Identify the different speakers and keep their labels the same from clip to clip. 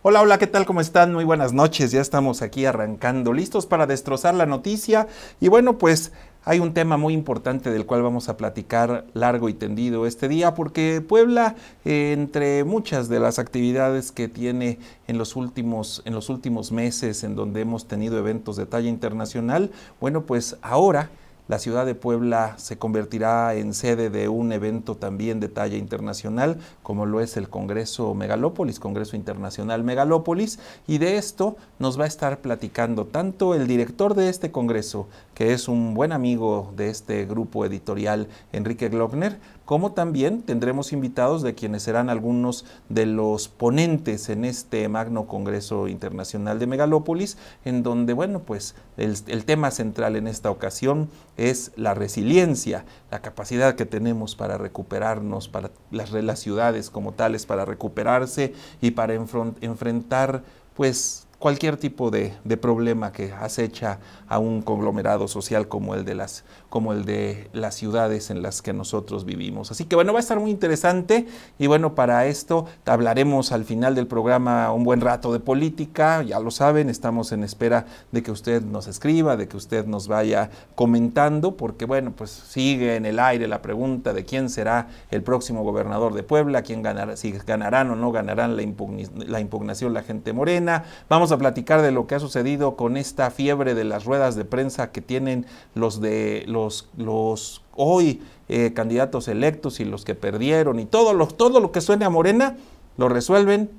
Speaker 1: Hola, hola, ¿qué tal? ¿Cómo están? Muy buenas noches. Ya estamos aquí arrancando, listos para destrozar la noticia. Y bueno, pues hay un tema muy importante del cual vamos a platicar largo y tendido este día, porque Puebla, entre muchas de las actividades que tiene en los últimos meses, en donde hemos tenido eventos de talla internacional, bueno, pues ahora la ciudad de Puebla se convertirá en sede de un evento también de talla internacional, como lo es el Congreso Megalópolis, Congreso Internacional Megalópolis, y de esto nos va a estar platicando tanto el director de este congreso, que es un buen amigo de este grupo editorial, Enrique Glockner, como también tendremos invitados de quienes serán algunos de los ponentes en este magno Congreso Internacional de Megalópolis, en donde, bueno, pues el tema central en esta ocasión es la resiliencia, la capacidad que tenemos para recuperarnos, para las ciudades como tales, para recuperarse y para enfrentar, pues, cualquier tipo de problema que acecha a un conglomerado social como el de las ciudades en las que nosotros vivimos. Así que bueno, va a estar muy interesante y bueno, para esto hablaremos al final del programa un buen rato de política, ya lo saben, estamos en espera de que usted nos escriba, de que usted nos vaya comentando, porque bueno, pues sigue en el aire la pregunta de quién será el próximo gobernador de Puebla, quién ganará, si ganarán o no ganarán la impugnación la gente morena. Vamos a platicar de lo que ha sucedido con esta fiebre de las ruedas de prensa que tienen los hoy candidatos electos y los que perdieron y todo lo que suene a Morena lo resuelven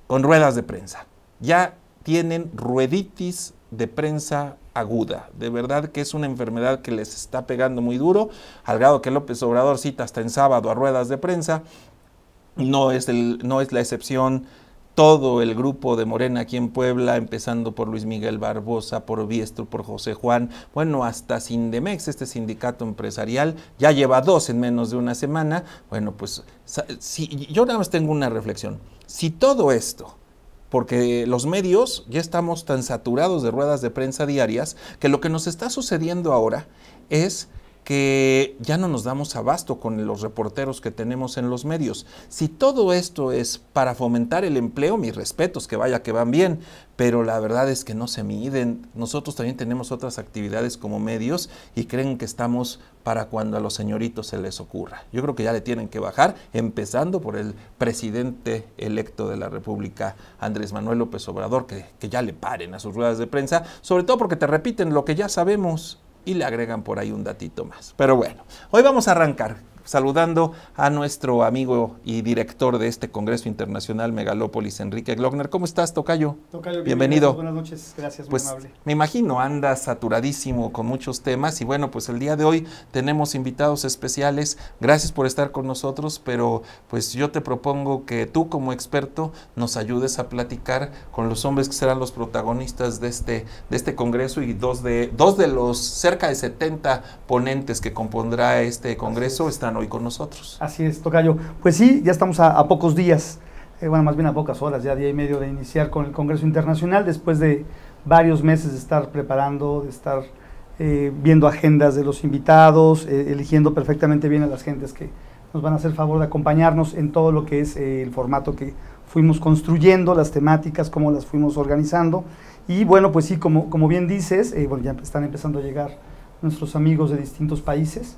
Speaker 1: con ruedas de prensa. Ya tienen rueditis de prensa aguda. De verdad que es una enfermedad que les está pegando muy duro, al grado que López Obrador cita hasta en sábado a ruedas de prensa. No es la excepción todo el grupo de Morena aquí en Puebla, empezando por Luis Miguel Barbosa, por Biestro, por José Juan, bueno, hasta Sindemex, este sindicato empresarial, ya lleva 2 en menos de una semana. Bueno, pues yo nada más tengo una reflexión. Si todo esto, porque los medios ya estamos tan saturados de ruedas de prensa diarias, que lo que nos está sucediendo ahora es que ya no nos damos abasto con los reporteros que tenemos en los medios. Si todo esto es para fomentar el empleo, mis respetos, que vaya que van bien, pero la verdad es que no se miden. Nosotros también tenemos otras actividades como medios y creen que estamos para cuando a los señoritos se les ocurra. Yo creo que ya le tienen que bajar, empezando por el presidente electo de la República, Andrés Manuel López Obrador, que ya le paren a sus ruedas de prensa, sobre todo porque te repiten lo que ya sabemos y le agregan por ahí un datito más. Pero bueno, hoy vamos a arrancar saludando a nuestro amigo y director de este Congreso Internacional Megalópolis, Enrique Glockner. ¿Cómo estás, tocayo?
Speaker 2: Tocayo,
Speaker 1: bienvenido.
Speaker 2: Buenas noches, gracias,
Speaker 1: pues,
Speaker 2: muy amable.
Speaker 1: Me imagino, andas saturadísimo con muchos temas y bueno, pues el día de hoy tenemos invitados especiales. Gracias por estar con nosotros, pero pues yo te propongo que tú como experto nos ayudes a platicar con los hombres que serán los protagonistas de este Congreso y dos de los cerca de 70 ponentes que compondrá este Congreso están hoy con nosotros.
Speaker 2: Así es, tocayo. Pues sí, ya estamos a pocos días, bueno, más bien a pocas horas, ya día y medio de iniciar con el Congreso Internacional, después de varios meses de estar preparando, de estar viendo agendas de los invitados, eligiendo perfectamente bien a las gentes que nos van a hacer favor de acompañarnos en todo lo que es el formato que fuimos construyendo, las temáticas, cómo las fuimos organizando. Y bueno, pues sí, como bien dices, bueno, ya están empezando a llegar nuestros amigos de distintos países.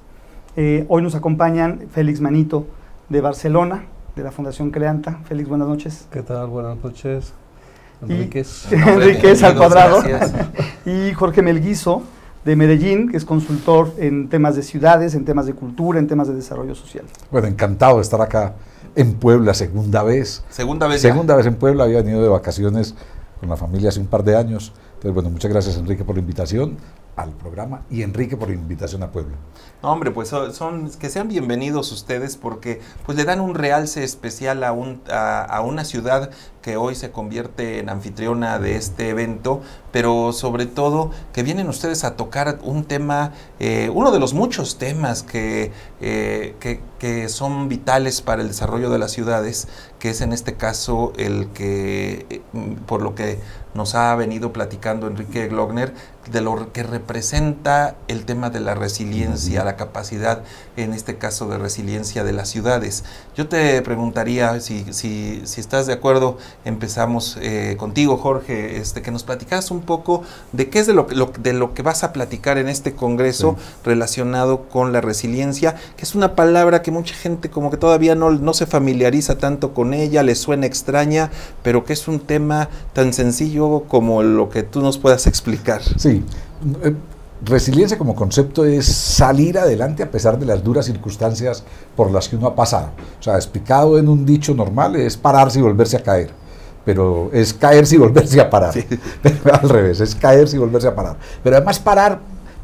Speaker 2: Hoy nos acompañan Félix Manito de Barcelona, de la Fundación Creanta. Félix, buenas noches.
Speaker 3: ¿Qué tal? Buenas noches.
Speaker 2: Enríquez al cuadrado. Y Jorge Melguizo de Medellín, que es consultor en temas de ciudades, en temas de cultura, en temas de desarrollo social.
Speaker 4: Bueno, encantado de estar acá en Puebla, segunda vez.
Speaker 1: Segunda vez
Speaker 4: en Puebla, había venido de vacaciones con la familia hace un par de años. Entonces, bueno, muchas gracias, Enrique, por la invitación al programa y Enrique por la invitación a Puebla.
Speaker 1: No, hombre, pues que sean bienvenidos ustedes porque pues le dan un realce especial a una ciudad que hoy se convierte en anfitriona de este evento, pero sobre todo que vienen ustedes a tocar un tema, uno de los muchos temas que son vitales para el desarrollo de las ciudades, que es en este caso el que, por lo que nos ha venido platicando Enrique Glockner, de lo que representa el tema de la resiliencia, la capacidad, en este caso de resiliencia de las ciudades. Yo te preguntaría si estás de acuerdo empezamos contigo, Jorge, que nos platicaras un poco de qué es de lo que vas a platicar en este congreso relacionado con la resiliencia, que es una palabra que mucha gente como que todavía no se familiariza tanto con ella, le suena extraña, pero que es un tema tan sencillo como lo que tú nos puedas explicar.
Speaker 4: Sí, resiliencia como concepto es salir adelante a pesar de las duras circunstancias por las que uno ha pasado. O sea, explicado en un dicho normal es pararse y volverse a caer, pero es caerse y volverse a parar. Sí. Pero al revés, es caerse y volverse a parar. Pero además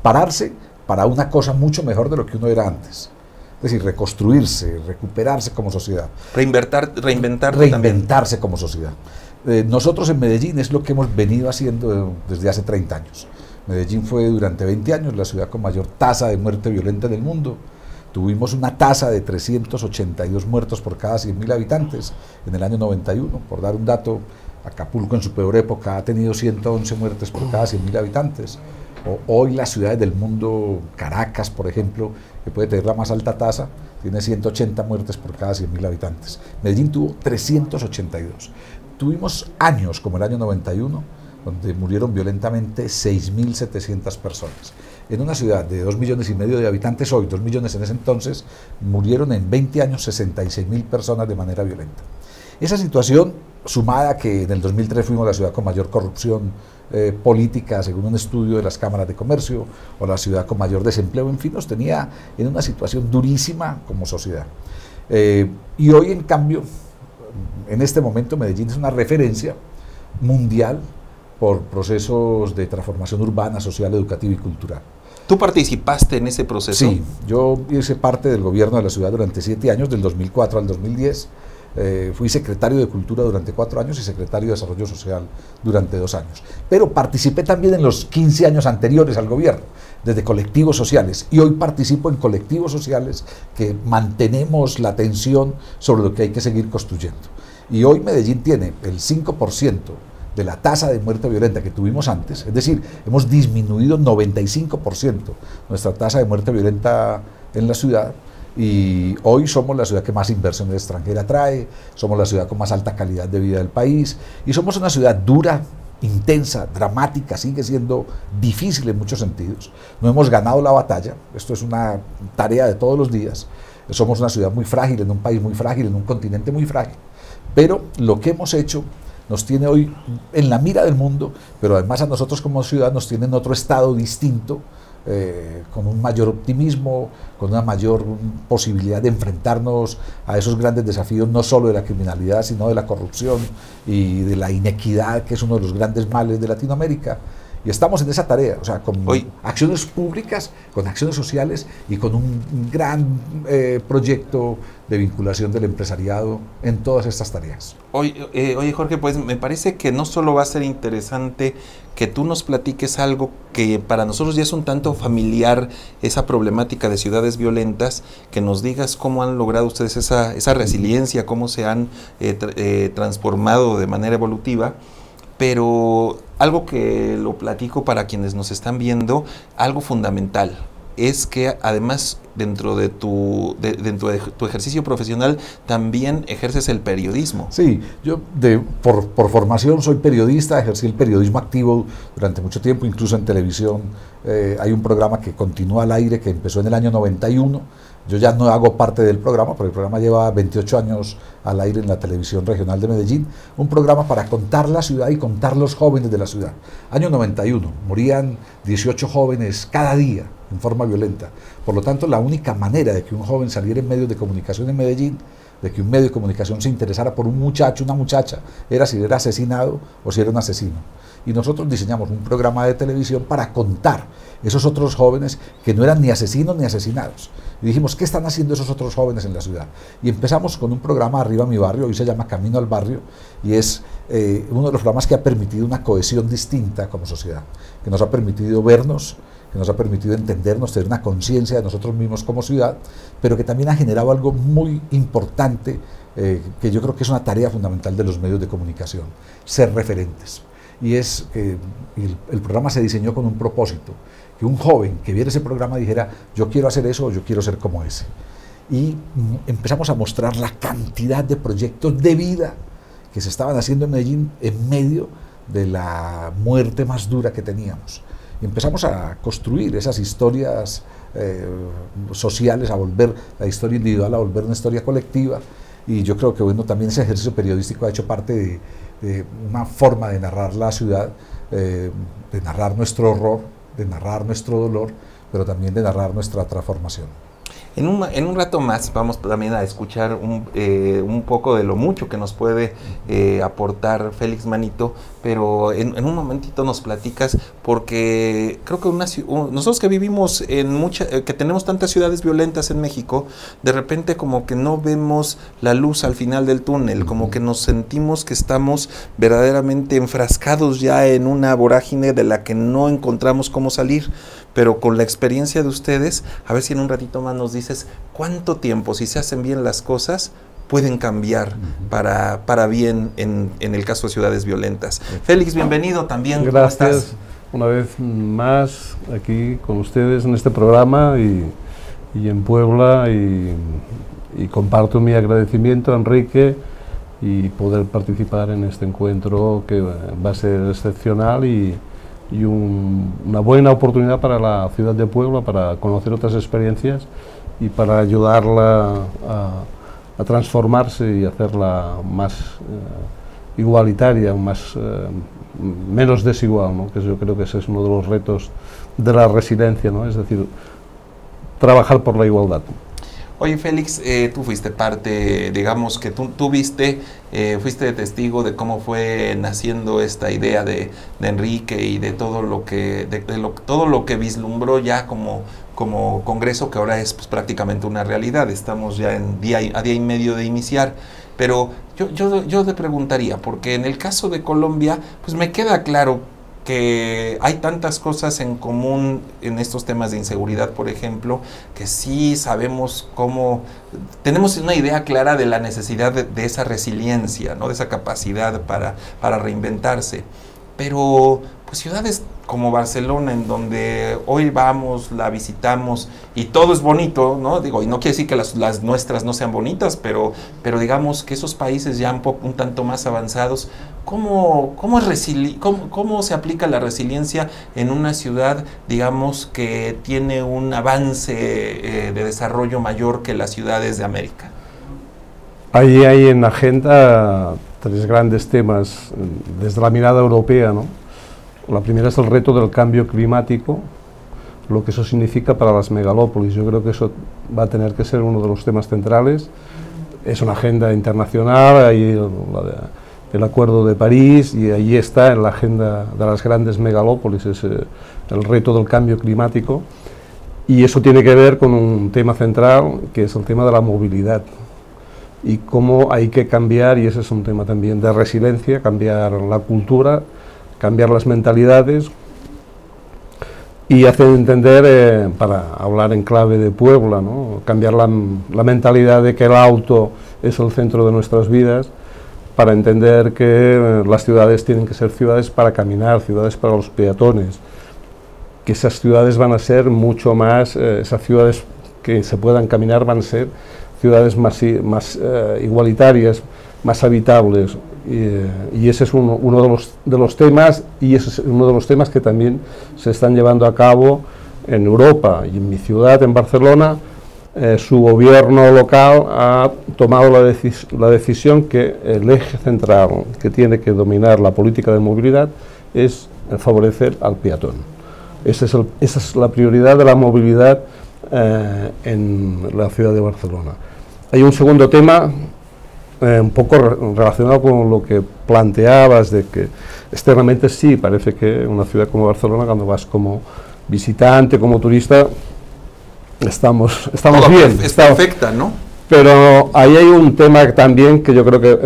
Speaker 4: pararse para una cosa mucho mejor de lo que uno era antes. Es decir, reconstruirse, recuperarse como sociedad. Reinventarse como sociedad. Nosotros en Medellín es lo que hemos venido haciendo desde hace 30 años. Medellín fue durante 20 años la ciudad con mayor tasa de muerte violenta del mundo. Tuvimos una tasa de 382 muertos por cada 100.000 habitantes en el año 91. Por dar un dato, Acapulco en su peor época ha tenido 111 muertes por cada 100.000 habitantes. Hoy las ciudades del mundo, Caracas por ejemplo, que puede tener la más alta tasa, tiene 180 muertes por cada 100.000 habitantes. Medellín tuvo 382. Tuvimos años como el año 91, donde murieron violentamente 6.700 personas. En una ciudad de 2,5 millones de habitantes hoy, 2 millones en ese entonces, murieron en 20 años 66.000 personas de manera violenta. Esa situación, sumada a que en el 2003 fuimos la ciudad con mayor corrupción política, según un estudio de las cámaras de comercio, o la ciudad con mayor desempleo, en fin, nos tenía en una situación durísima como sociedad. Y hoy, en cambio, en este momento Medellín es una referencia mundial por procesos de transformación urbana, social, educativa y cultural.
Speaker 1: ¿Tú participaste en ese proceso?
Speaker 4: Sí, yo hice parte del gobierno de la ciudad durante 7 años, del 2004 al 2010. Fui secretario de Cultura durante 4 años y secretario de Desarrollo Social durante 2 años. Pero participé también en los 15 años anteriores al gobierno, desde colectivos sociales. Y hoy participo en colectivos sociales que mantenemos la atención sobre lo que hay que seguir construyendo. Y hoy Medellín tiene el 5% de la tasa de muerte violenta que tuvimos antes, es decir, hemos disminuido 95% nuestra tasa de muerte violenta en la ciudad, y hoy somos la ciudad que más inversión extranjera trae, somos la ciudad con más alta calidad de vida del país, y somos una ciudad dura, intensa, dramática, sigue siendo difícil en muchos sentidos. No hemos ganado la batalla, esto es una tarea de todos los días, somos una ciudad muy frágil, en un país muy frágil, en un continente muy frágil, pero lo que hemos hecho nos tiene hoy en la mira del mundo, pero además a nosotros como ciudad nos tiene en otro estado distinto, con un mayor optimismo, con una mayor posibilidad de enfrentarnos a esos grandes desafíos, no solo de la criminalidad, sino de la corrupción y de la inequidad, que es uno de los grandes males de Latinoamérica. Y estamos en esa tarea, o sea, con acciones públicas, con acciones sociales y con un gran proyecto de vinculación del empresariado en todas estas tareas.
Speaker 1: Oye, Jorge, pues me parece que no solo va a ser interesante que tú nos platiques algo que para nosotros ya es un tanto familiar, esa problemática de ciudades violentas, que nos digas cómo han logrado ustedes esa resiliencia, cómo se han transformado de manera evolutiva, pero algo que lo platico para quienes nos están viendo, algo fundamental, es que además dentro de tu ejercicio profesional también ejerces el periodismo.
Speaker 4: Sí, yo por formación soy periodista, ejercí el periodismo activo durante mucho tiempo, incluso en televisión. Hay un programa que continúa al aire, que empezó en el año 91. Yo ya no hago parte del programa, pero el programa lleva 28 años al aire en la televisión regional de Medellín. Un programa para contar la ciudad y contar los jóvenes de la ciudad. Año 91, morían 18 jóvenes cada día en forma violenta. Por lo tanto, la única manera de que un joven saliera en medios de comunicación en Medellín, de que un medio de comunicación se interesara por un muchacho, una muchacha, era si era asesinado o si era un asesino. Y nosotros diseñamos un programa de televisión para contar esos otros jóvenes que no eran ni asesinos ni asesinados. Y dijimos, ¿qué están haciendo esos otros jóvenes en la ciudad? Y empezamos con un programa Arriba Mi Barrio, hoy se llama Camino al Barrio, y es uno de los programas que ha permitido una cohesión distinta como sociedad, que nos ha permitido vernos, que nos ha permitido entendernos, tener una conciencia de nosotros mismos como ciudad, pero que también ha generado algo muy importante, que yo creo que es una tarea fundamental de los medios de comunicación, ser referentes. Y es que el programa se diseñó con un propósito, que un joven que viera ese programa dijera, yo quiero hacer eso o yo quiero ser como ese. Y empezamos a mostrar la cantidad de proyectos de vida que se estaban haciendo en Medellín en medio de la muerte más dura que teníamos. Y empezamos a construir esas historias sociales, a volver la historia individual, a volver una historia colectiva. Y yo creo que bueno, también ese ejercicio periodístico ha hecho parte de una forma de narrar la ciudad, de narrar nuestro horror, de narrar nuestro dolor, pero también de narrar nuestra transformación.
Speaker 1: En un rato más vamos también a escuchar un poco de lo mucho que nos puede aportar Félix Manito, pero en un momentito nos platicas, porque creo que nosotros que vivimos que tenemos tantas ciudades violentas en México, de repente como que no vemos la luz al final del túnel, como que nos sentimos que estamos verdaderamente enfrascados ya en una vorágine de la que no encontramos cómo salir. Pero con la experiencia de ustedes, a ver si en un ratito más nos dices cuánto tiempo, si se hacen bien las cosas, pueden cambiar para bien en el caso de ciudades violentas. Félix, bienvenido también.
Speaker 3: Gracias.
Speaker 1: ¿Cómo estás?
Speaker 3: Una vez más aquí con ustedes en este programa y en Puebla, y comparto mi agradecimiento a Enrique y poder participar en este encuentro que va a ser excepcional y una buena oportunidad para la ciudad de Puebla, para conocer otras experiencias y para ayudarla a transformarse y hacerla más igualitaria, menos desigual, ¿no? Que yo creo que ese es uno de los retos de la resiliencia, ¿no? Es decir, trabajar por la igualdad.
Speaker 1: Oye, Félix, tú fuiste parte, digamos que tú fuiste testigo de cómo fue naciendo esta idea de Enrique y de todo lo que vislumbró ya como congreso, que ahora es pues, prácticamente una realidad. Estamos ya a día y medio de iniciar, pero yo te preguntaría, porque en el caso de Colombia, pues me queda claro que hay tantas cosas en común en estos temas de inseguridad, por ejemplo, que sí sabemos tenemos una idea clara de la necesidad de esa resiliencia, ¿no? De esa capacidad para reinventarse. Pero pues ciudades como Barcelona, en donde hoy vamos, la visitamos y todo es bonito, ¿no? Digo, y no quiere decir que las nuestras no sean bonitas, pero digamos que esos países ya un tanto más avanzados, ¿cómo se aplica la resiliencia en una ciudad, digamos, que tiene un avance de desarrollo mayor que las ciudades de América?
Speaker 3: Ahí hay en la agenda tres grandes temas desde la mirada europea, ¿no? La primera es el reto del cambio climático, lo que eso significa para las megalópolis. Yo creo que eso va a tener que ser uno de los temas centrales. Es una agenda internacional, hay el Acuerdo de París, y ahí está en la agenda de las grandes megalópolis el reto del cambio climático, y eso tiene que ver con un tema central, que es el tema de la movilidad, y cómo hay que cambiar, y ese es un tema también de resiliencia, cambiar la cultura, cambiar las mentalidades y hacer entender, para hablar en clave de Puebla, ¿no? Cambiar la mentalidad de que el auto es el centro de nuestras vidas, para entender que las ciudades tienen que ser ciudades para caminar, ciudades para los peatones, que esas ciudades van a ser mucho más, esas ciudades que se puedan caminar van a ser ciudades más igualitarias, más habitables. Y ese es uno de los temas, y ese es uno de los temas que también se están llevando a cabo en Europa. Y en mi ciudad, en Barcelona, su gobierno local ha tomado la decisión que el eje central que tiene que dominar la política de movilidad es favorecer al peatón. Esa es la prioridad de la movilidad en la ciudad de Barcelona. Hay un segundo tema un poco relacionado con lo que planteabas, de que externamente sí, parece que una ciudad como Barcelona, cuando vas como visitante, como turista, estamos bien.
Speaker 1: Está perfecta, ¿no?
Speaker 3: Pero ahí hay un tema también que yo creo que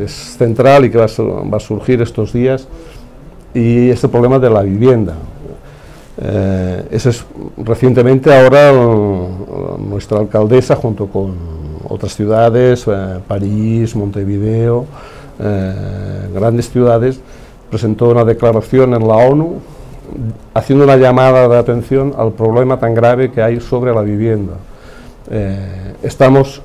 Speaker 3: es central y que va a surgir estos días, y es el problema de la vivienda. Recientemente ahora nuestra alcaldesa, junto con otras ciudades, París, Montevideo, grandes ciudades, presentó una declaración en la ONU haciendo una llamada de atención al problema tan grave que hay sobre la vivienda. Estamos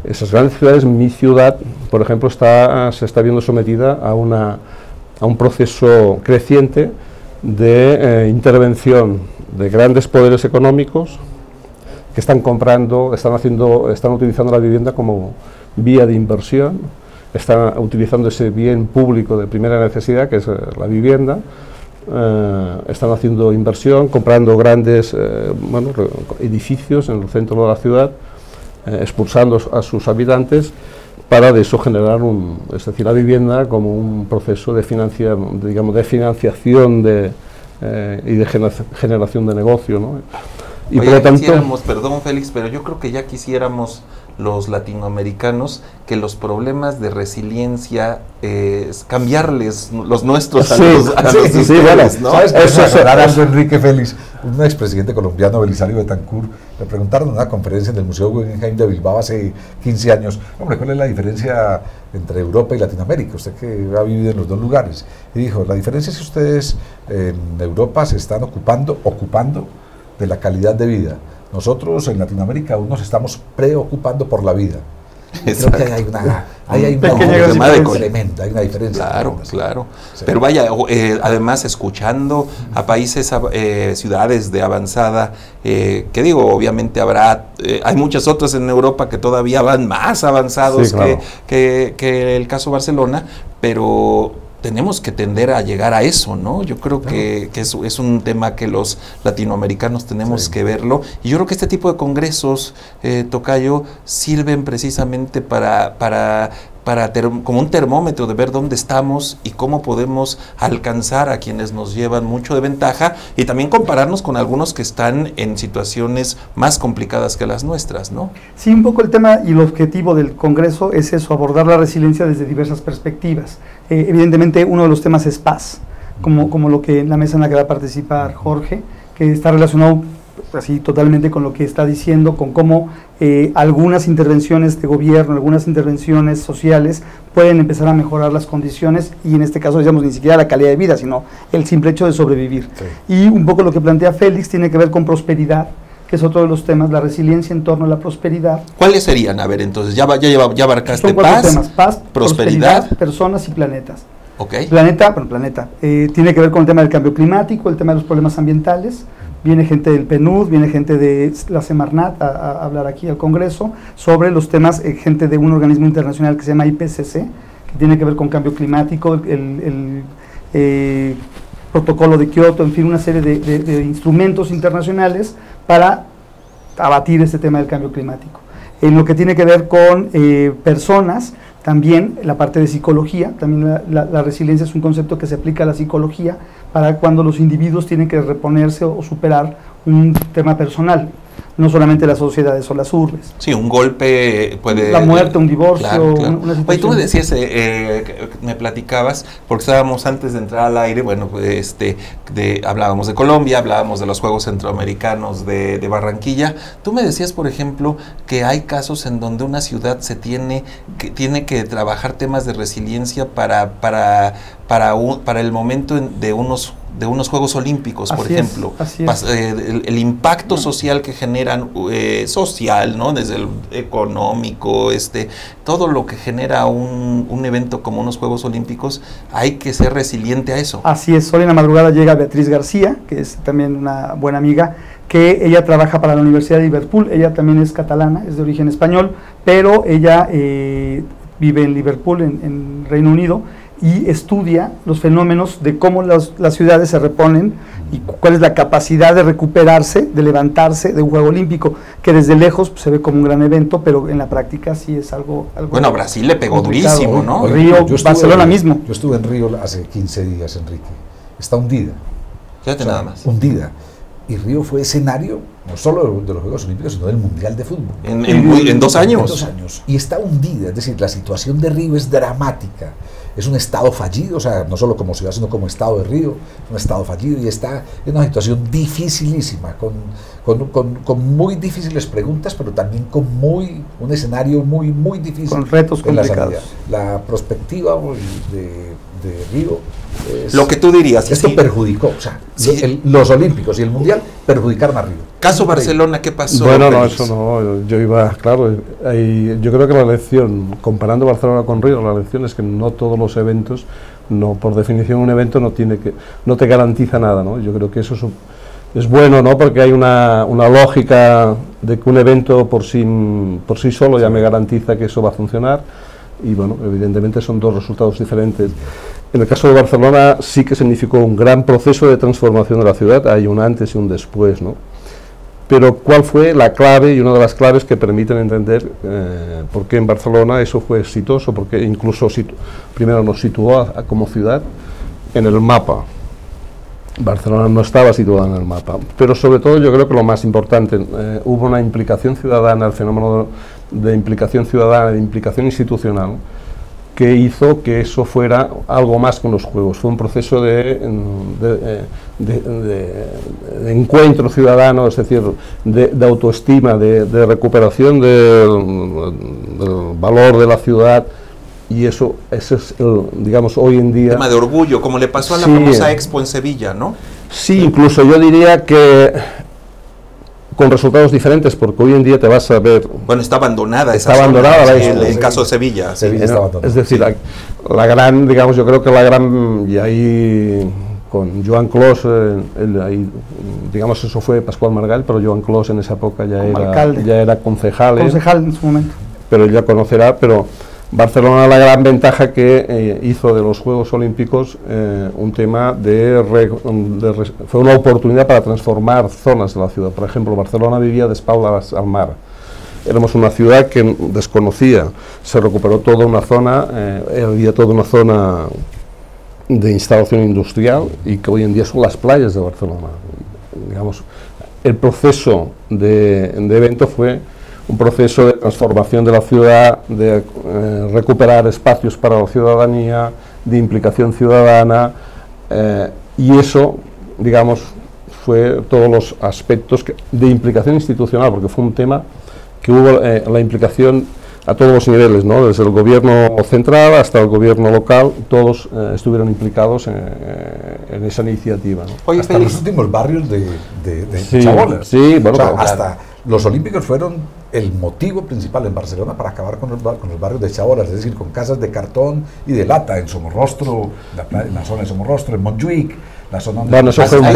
Speaker 3: esas grandes ciudades, mi ciudad, por ejemplo, se está viendo sometida a un proceso creciente de intervención de grandes poderes económicos que están utilizando la vivienda como vía de inversión, están utilizando ese bien público de primera necesidad que es la vivienda, están haciendo inversión, comprando grandes edificios en el centro de la ciudad, expulsando a sus habitantes para de eso generar la vivienda como un proceso de financiación y de generación de negocio, ¿no?
Speaker 1: Y por lo tanto, perdón Félix, pero yo creo que ya quisiéramos los latinoamericanos que los problemas de resiliencia cambiarles los nuestros a los de ustedes, ¿no?
Speaker 4: ¿Sabes qué? Eso es Enrique Félix, un expresidente colombiano, Belisario Betancur, le preguntaron en una conferencia en el Museo Guggenheim de Bilbao hace 15 años, hombre, ¿cuál es la diferencia entre Europa y Latinoamérica? Usted que ha vivido en los dos lugares. Y dijo, la diferencia es que ustedes en Europa se están ocupando de la calidad de vida. Nosotros en Latinoamérica aún nos estamos preocupando por la vida. Creo que hay una diferencia.
Speaker 1: Claro. Sí. Pero vaya, además escuchando a países, ciudades de avanzada, que digo, obviamente hay muchas otras en Europa que todavía van más avanzados, sí, claro, que el caso Barcelona, pero tenemos que tender a llegar a eso, ¿no? Yo creo que es un tema que los latinoamericanos tenemos que verlo, y yo creo que este tipo de congresos, Tocayo, sirven precisamente como un termómetro de ver dónde estamos y cómo podemos alcanzar a quienes nos llevan mucho de ventaja, y también compararnos con algunos que están en situaciones más complicadas que las nuestras, ¿no?
Speaker 2: Sí, un poco el tema y el objetivo del Congreso es eso, abordar la resiliencia desde diversas perspectivas. Evidentemente uno de los temas es paz, como lo que en la mesa en la que va a participar Jorge, que está relacionado así totalmente con lo que está diciendo, con cómo algunas intervenciones de gobierno, algunas intervenciones sociales pueden empezar a mejorar las condiciones, y en este caso digamos ni siquiera la calidad de vida, sino el simple hecho de sobrevivir. Sí. Y un poco lo que plantea Félix tiene que ver con prosperidad, que es otro de los temas, la resiliencia en torno a la prosperidad.
Speaker 1: ¿Cuáles serían? A ver, entonces, ya abarcaste
Speaker 2: Son 4 temas: paz, prosperidad, personas y planetas.
Speaker 1: Okay.
Speaker 2: Planeta tiene que ver con el tema del cambio climático, el tema de los problemas ambientales. Viene gente del PNUD, viene gente de la Semarnat a hablar aquí al Congreso sobre los temas, gente de un organismo internacional que se llama IPCC, que tiene que ver con cambio climático, el protocolo de Kioto, en fin, una serie de instrumentos internacionales para abatir este tema del cambio climático. En lo que tiene que ver con personas, también la parte de psicología, también la resiliencia es un concepto que se aplica a la psicología para cuando los individuos tienen que reponerse o superar un tema personal, no solamente las sociedades o las urbes.
Speaker 1: Sí, un golpe puede...
Speaker 2: La muerte, un divorcio,
Speaker 1: claro.
Speaker 2: Una situación...
Speaker 1: Oye, tú me decías, me platicabas, porque estábamos antes de entrar al aire, bueno, hablábamos de Colombia, hablábamos de los Juegos Centroamericanos de Barranquilla. Tú me decías, por ejemplo, que hay casos en donde una ciudad tiene que trabajar temas de resiliencia para el momento de unos Juegos Olímpicos, por ejemplo. El impacto social que generan, social, ¿no? Desde el económico, todo lo que genera un evento como unos Juegos Olímpicos, hay que ser resiliente a eso.
Speaker 2: Así es. Hoy en la madrugada llega Beatriz García, que es también una buena amiga, que ella trabaja para la Universidad de Liverpool. Ella también es catalana, es de origen español, pero ella vive en Liverpool, en Reino Unido, y estudia los fenómenos de cómo las ciudades se reponen y cuál es la capacidad de recuperarse, de levantarse de un Juego Olímpico, que desde lejos se ve como un gran evento, pero en la práctica sí es algo
Speaker 1: bueno, a Brasil le pegó durísimo, ¿no?
Speaker 2: Río, Barcelona mismo.
Speaker 4: Yo estuve en Río hace 15 días, Enrique. Está hundida.
Speaker 1: Fíjate, nada más.
Speaker 4: Hundida. Y Río fue escenario no solo de los Juegos Olímpicos, sino del Mundial de Fútbol.
Speaker 1: En 2 años.
Speaker 4: En 2 años. Y está hundida, es decir, la situación de Río es dramática. Es un estado fallido, o sea, no solo como ciudad, sino como estado de Río, un estado fallido, y está en una situación dificilísima, con muy difíciles preguntas, pero también con un escenario muy difícil.
Speaker 2: Con retos complicados.
Speaker 4: La perspectiva de Río
Speaker 1: lo que tú dirías.
Speaker 4: Esto perjudicó, o sea, sí, los Olímpicos y el Mundial perjudicaron a Río.
Speaker 1: Caso Barcelona, ¿qué pasó?
Speaker 3: Bueno, no,
Speaker 1: Félix?
Speaker 3: eso no, yo iba, claro, yo creo que la lección, comparando Barcelona con Río, la lección es que no todos los eventos, no por definición un evento no te garantiza nada, ¿no? Yo creo que eso es bueno, ¿no? Porque hay una lógica de que un evento por sí solo ya me garantiza que eso va a funcionar, y bueno, evidentemente son dos resultados diferentes. En el caso de Barcelona sí que significó un gran proceso de transformación de la ciudad, hay un antes y un después, ¿no? Pero ¿cuál fue la clave y una de las claves que permiten entender por qué en Barcelona eso fue exitoso? Porque incluso primero nos situó como ciudad en el mapa. Barcelona no estaba situada en el mapa, pero sobre todo yo creo que lo más importante, hubo una implicación ciudadana, el fenómeno de implicación ciudadana, de implicación institucional, que hizo que eso fuera algo más que unos juegos. Fue un proceso de encuentro ciudadano, es decir, de autoestima, de recuperación del valor de la ciudad, y eso es, digamos, hoy en día...
Speaker 1: Tema de orgullo, como le pasó a la
Speaker 3: Sí,
Speaker 1: famosa Expo en Sevilla, ¿no?
Speaker 3: Sí, incluso yo diría que con resultados diferentes, porque hoy en día te vas a ver...
Speaker 1: Bueno, está abandonada esa
Speaker 3: Está
Speaker 1: zona,
Speaker 3: abandonada la
Speaker 1: sí,
Speaker 3: Expo.
Speaker 1: en caso de Sevilla. Sí.
Speaker 4: Sevilla está abandonada.
Speaker 3: Es decir, la gran, digamos, yo creo que la gran, y ahí con Joan Clos, ahí, digamos, eso fue Pascual Margall, pero Joan Clos en esa época ya era concejal
Speaker 2: en su momento.
Speaker 3: Pero él ya conocerá, pero Barcelona, la gran ventaja que hizo de los Juegos Olímpicos un tema fue una oportunidad para transformar zonas de la ciudad. Por ejemplo, Barcelona vivía de espaldas al mar. Éramos una ciudad que desconocía, se recuperó toda una zona, había toda una zona de instalación industrial y que hoy en día son las playas de Barcelona. Digamos, el proceso de evento fue un proceso de transformación de la ciudad, de recuperar espacios para la ciudadanía, de implicación ciudadana, y eso, digamos, fue todos los aspectos de implicación institucional, porque fue un tema que hubo la implicación a todos los niveles, ¿no? Desde el gobierno central hasta el gobierno local, todos estuvieron implicados en esa iniciativa, ¿no?
Speaker 4: Oye, hasta los últimos barrios de Chabolas.
Speaker 3: Sí, bueno,
Speaker 4: o sea,
Speaker 3: claro.
Speaker 4: hasta los Olímpicos fueron el motivo principal en Barcelona para acabar con los barrios de Chabolas, es decir, con casas de cartón y de lata en Somorrostro, en la zona de Somorrostro, en Montjuic, la zona donde...
Speaker 3: Bueno, eso fue un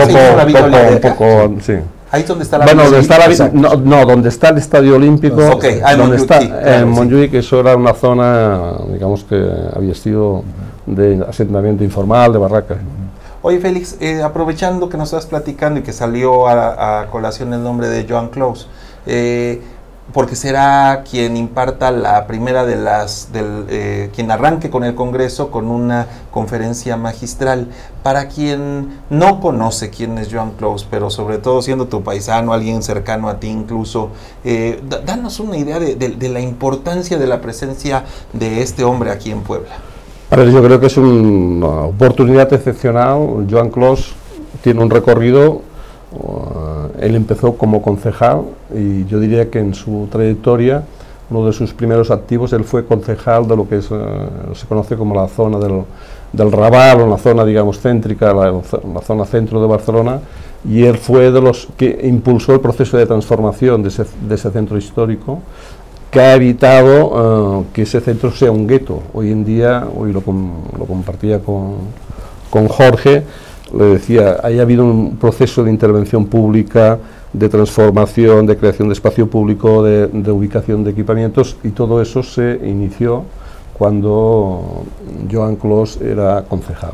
Speaker 3: poco, sí.
Speaker 1: Ahí es donde está la...
Speaker 3: Bueno, donde está el Estadio Olímpico,
Speaker 1: Okay,
Speaker 3: donde está
Speaker 1: en
Speaker 3: Montjuic, eso era una zona, digamos, que había sido de asentamiento informal, de barracas.
Speaker 1: Oye, Félix, aprovechando que nos estás platicando y que salió a colación el nombre de Joan Clos, porque será quien imparta la primera de quien arranque con el Congreso con una conferencia magistral. Para quien no conoce quién es Joan Clos, pero sobre todo siendo tu paisano, alguien cercano a ti incluso, danos una idea de la importancia de la presencia de este hombre aquí en Puebla.
Speaker 3: A ver, yo creo que es una oportunidad excepcional. Joan Clos tiene un recorrido, él empezó como concejal y yo diría que en su trayectoria, uno de sus primeros activos, él fue concejal de lo que se conoce como la zona del Raval, o la zona, digamos, céntrica, la zona centro de Barcelona, y él fue de los que impulsó el proceso de transformación de ese centro histórico, que ha evitado que ese centro sea un gueto. Hoy en día, hoy lo compartía con Jorge, le decía, ha habido un proceso de intervención pública, de transformación, de creación de espacio público, de ubicación de equipamientos, y todo eso se inició cuando Joan Clos era concejal.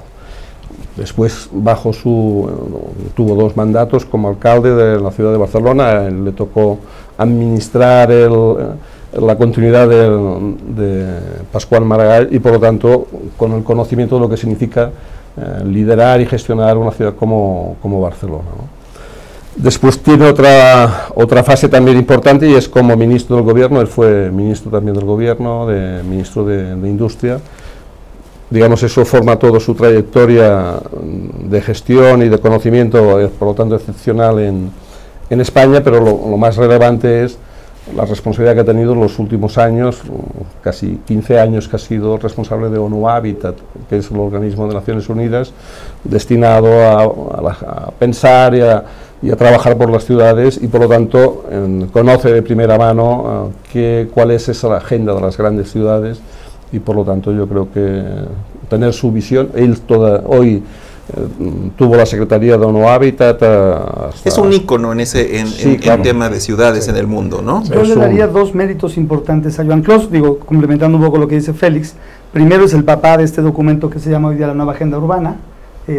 Speaker 3: Después, tuvo 2 mandatos como alcalde de la ciudad de Barcelona, le tocó administrar la continuidad de Pascual Maragall y, por lo tanto, con el conocimiento de lo que significa liderar y gestionar una ciudad como Barcelona, ¿no? Después tiene otra fase también importante, y es como ministro del gobierno. Él fue ministro también del gobierno, ministro de Industria. Digamos, eso forma toda su trayectoria de gestión y de conocimiento, por lo tanto excepcional en España, pero lo más relevante es la responsabilidad que ha tenido en los últimos años, casi 15 años que ha sido responsable de ONU Habitat, que es el organismo de Naciones Unidas destinado a pensar y a trabajar por las ciudades y por lo tanto conoce de primera mano cuál es esa agenda de las grandes ciudades y por lo tanto yo creo que tener su visión, él hoy tuvo la Secretaría de ONU Habitat.
Speaker 1: Es un ícono en tema de ciudades en el mundo, ¿no?
Speaker 2: Yo le daría dos méritos importantes a Joan Clos, digo, complementando un poco lo que dice Félix. Primero, es el papá de este documento que se llama hoy día la Nueva Agenda Urbana.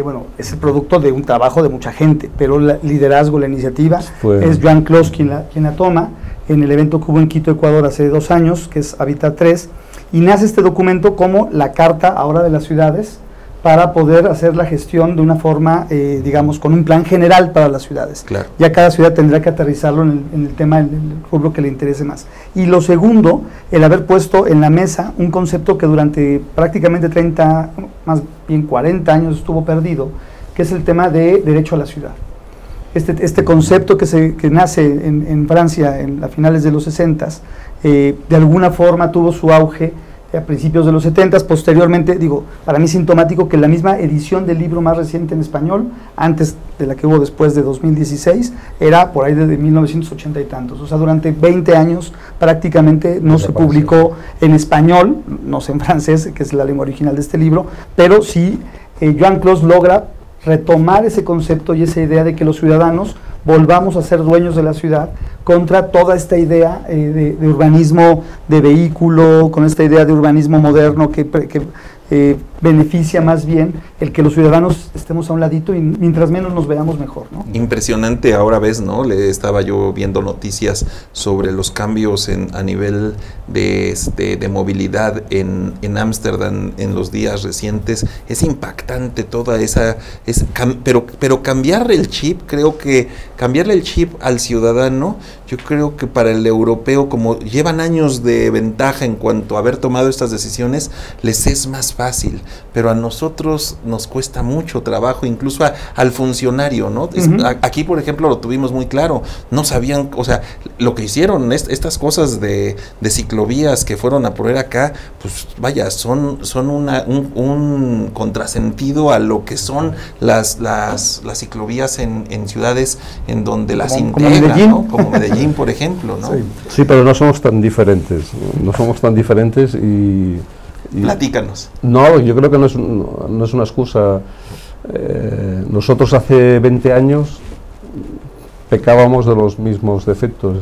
Speaker 2: Bueno, es el producto de un trabajo de mucha gente, pero el liderazgo, la iniciativa, es Joan Clos quien la toma en el evento que hubo en Quito, Ecuador, hace 2 años, que es Habitat 3, y nace este documento como la carta ahora de las ciudades, para poder hacer la gestión de una forma, digamos, con un plan general para las ciudades.
Speaker 1: Claro.
Speaker 2: Ya cada ciudad tendrá que aterrizarlo en el tema, en el rubro que le interese más. Y lo segundo, el haber puesto en la mesa un concepto que durante prácticamente 30, más bien 40 años estuvo perdido, que es el tema de derecho a la ciudad. Este concepto que nace en Francia a finales de los 60s, de alguna forma tuvo su auge a principios de los 70s, posteriormente, digo, para mí sintomático que la misma edición del libro más reciente en español, antes de la que hubo después de 2016, era por ahí de 1980 y tantos, o sea, durante 20 años prácticamente no se publicó en español, no sé en francés, que es la lengua original de este libro, pero sí Joan Clos logra retomar ese concepto y esa idea de que los ciudadanos volvamos a ser dueños de la ciudad contra toda esta idea de urbanismo de vehículo, con esta idea de urbanismo moderno que beneficia más bien el que los ciudadanos estemos a un ladito y mientras menos nos veamos mejor, ¿no?
Speaker 1: Impresionante, ahora ves, ¿no? Le estaba yo viendo noticias sobre los cambios a nivel de movilidad en Ámsterdam en los días recientes. Es impactante toda esa, pero cambiarle el chip, creo que cambiarle el chip al ciudadano, yo creo que para el europeo, como llevan años de ventaja en cuanto a haber tomado estas decisiones, les es más fácil, pero a nosotros nos cuesta mucho trabajo, incluso al funcionario, ¿no? Aquí, por ejemplo, lo tuvimos muy claro, no sabían, o sea, lo que hicieron, estas cosas de ciclovías que fueron a poner acá, pues vaya, son un contrasentido a lo que son las ciclovías en ciudades en donde las integran, ¿no? Como Medellín, por ejemplo, ¿no?
Speaker 3: Sí, pero no somos tan diferentes, y
Speaker 1: platícanos.
Speaker 3: No, yo creo que no es una excusa. Nosotros hace 20 años pecábamos de los mismos defectos.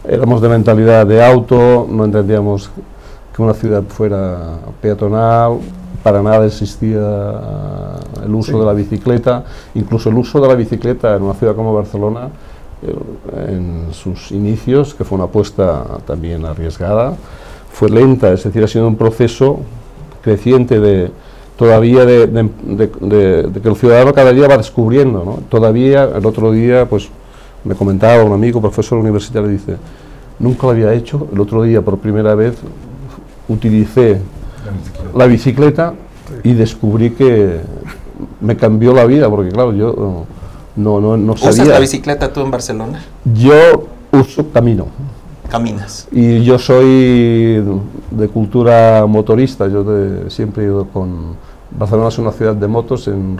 Speaker 3: Éramos de mentalidad de auto, no entendíamos que una ciudad fuera peatonal, para nada existía el uso de la bicicleta, incluso el uso de la bicicleta en una ciudad como Barcelona, en sus inicios, que fue una apuesta también arriesgada, fue lenta, es decir, ha sido un proceso creciente de que el ciudadano cada día va descubriendo, ¿no? Todavía, el otro día, pues me comentaba un amigo, profesor universitario, dice, nunca lo había hecho, el otro día por primera vez utilicé la bicicleta y descubrí que me cambió la vida, porque claro, yo no sabía.
Speaker 1: ¿Usas la bicicleta tú en Barcelona?
Speaker 3: Yo camino.
Speaker 1: Caminas.
Speaker 3: Y yo soy de cultura motorista, siempre he ido con... Barcelona es una ciudad de motos, en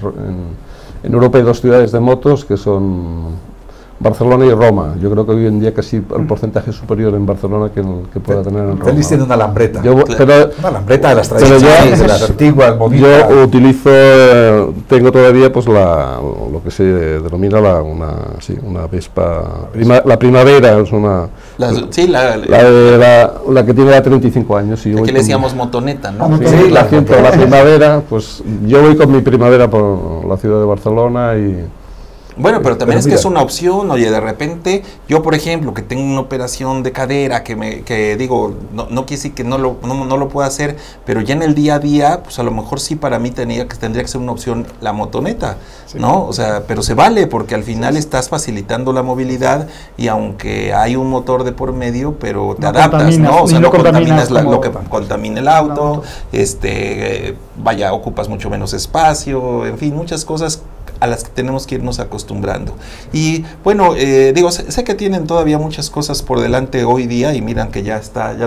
Speaker 3: Europa hay 2 ciudades de motos que son Barcelona y Roma. Yo creo que hoy en día casi el porcentaje es superior en Barcelona que pueda tener en Roma.
Speaker 4: Félix tiene una lambreta.
Speaker 3: Una
Speaker 4: lambreta de las tradicionales, de las antiguas, bonitas.
Speaker 3: Yo utilizo, tengo todavía pues lo que se denomina una Vespa, la Primavera, es una... La que tiene ya 35 años.
Speaker 1: Aquí le decíamos motoneta, ¿no?
Speaker 3: Sí, la Primavera, pues yo voy con mi Primavera por la ciudad de Barcelona y...
Speaker 1: Bueno, pero también es que es una opción, oye, de repente, yo por ejemplo, que tengo una operación de cadera, que digo, no quiere decir que no lo pueda hacer, pero ya en el día a día, pues a lo mejor sí para mí tendría que ser una opción la motoneta, sí, ¿no? O sea, pero se vale, porque al final estás facilitando la movilidad y aunque hay un motor de por medio, pero te adaptas, ¿no? O sea, no contaminas lo que contamina el auto, vaya, ocupas mucho menos espacio, en fin, muchas cosas a las que tenemos que irnos acostumbrando. Y bueno, digo, sé que tienen todavía muchas cosas por delante hoy día, y miran que ya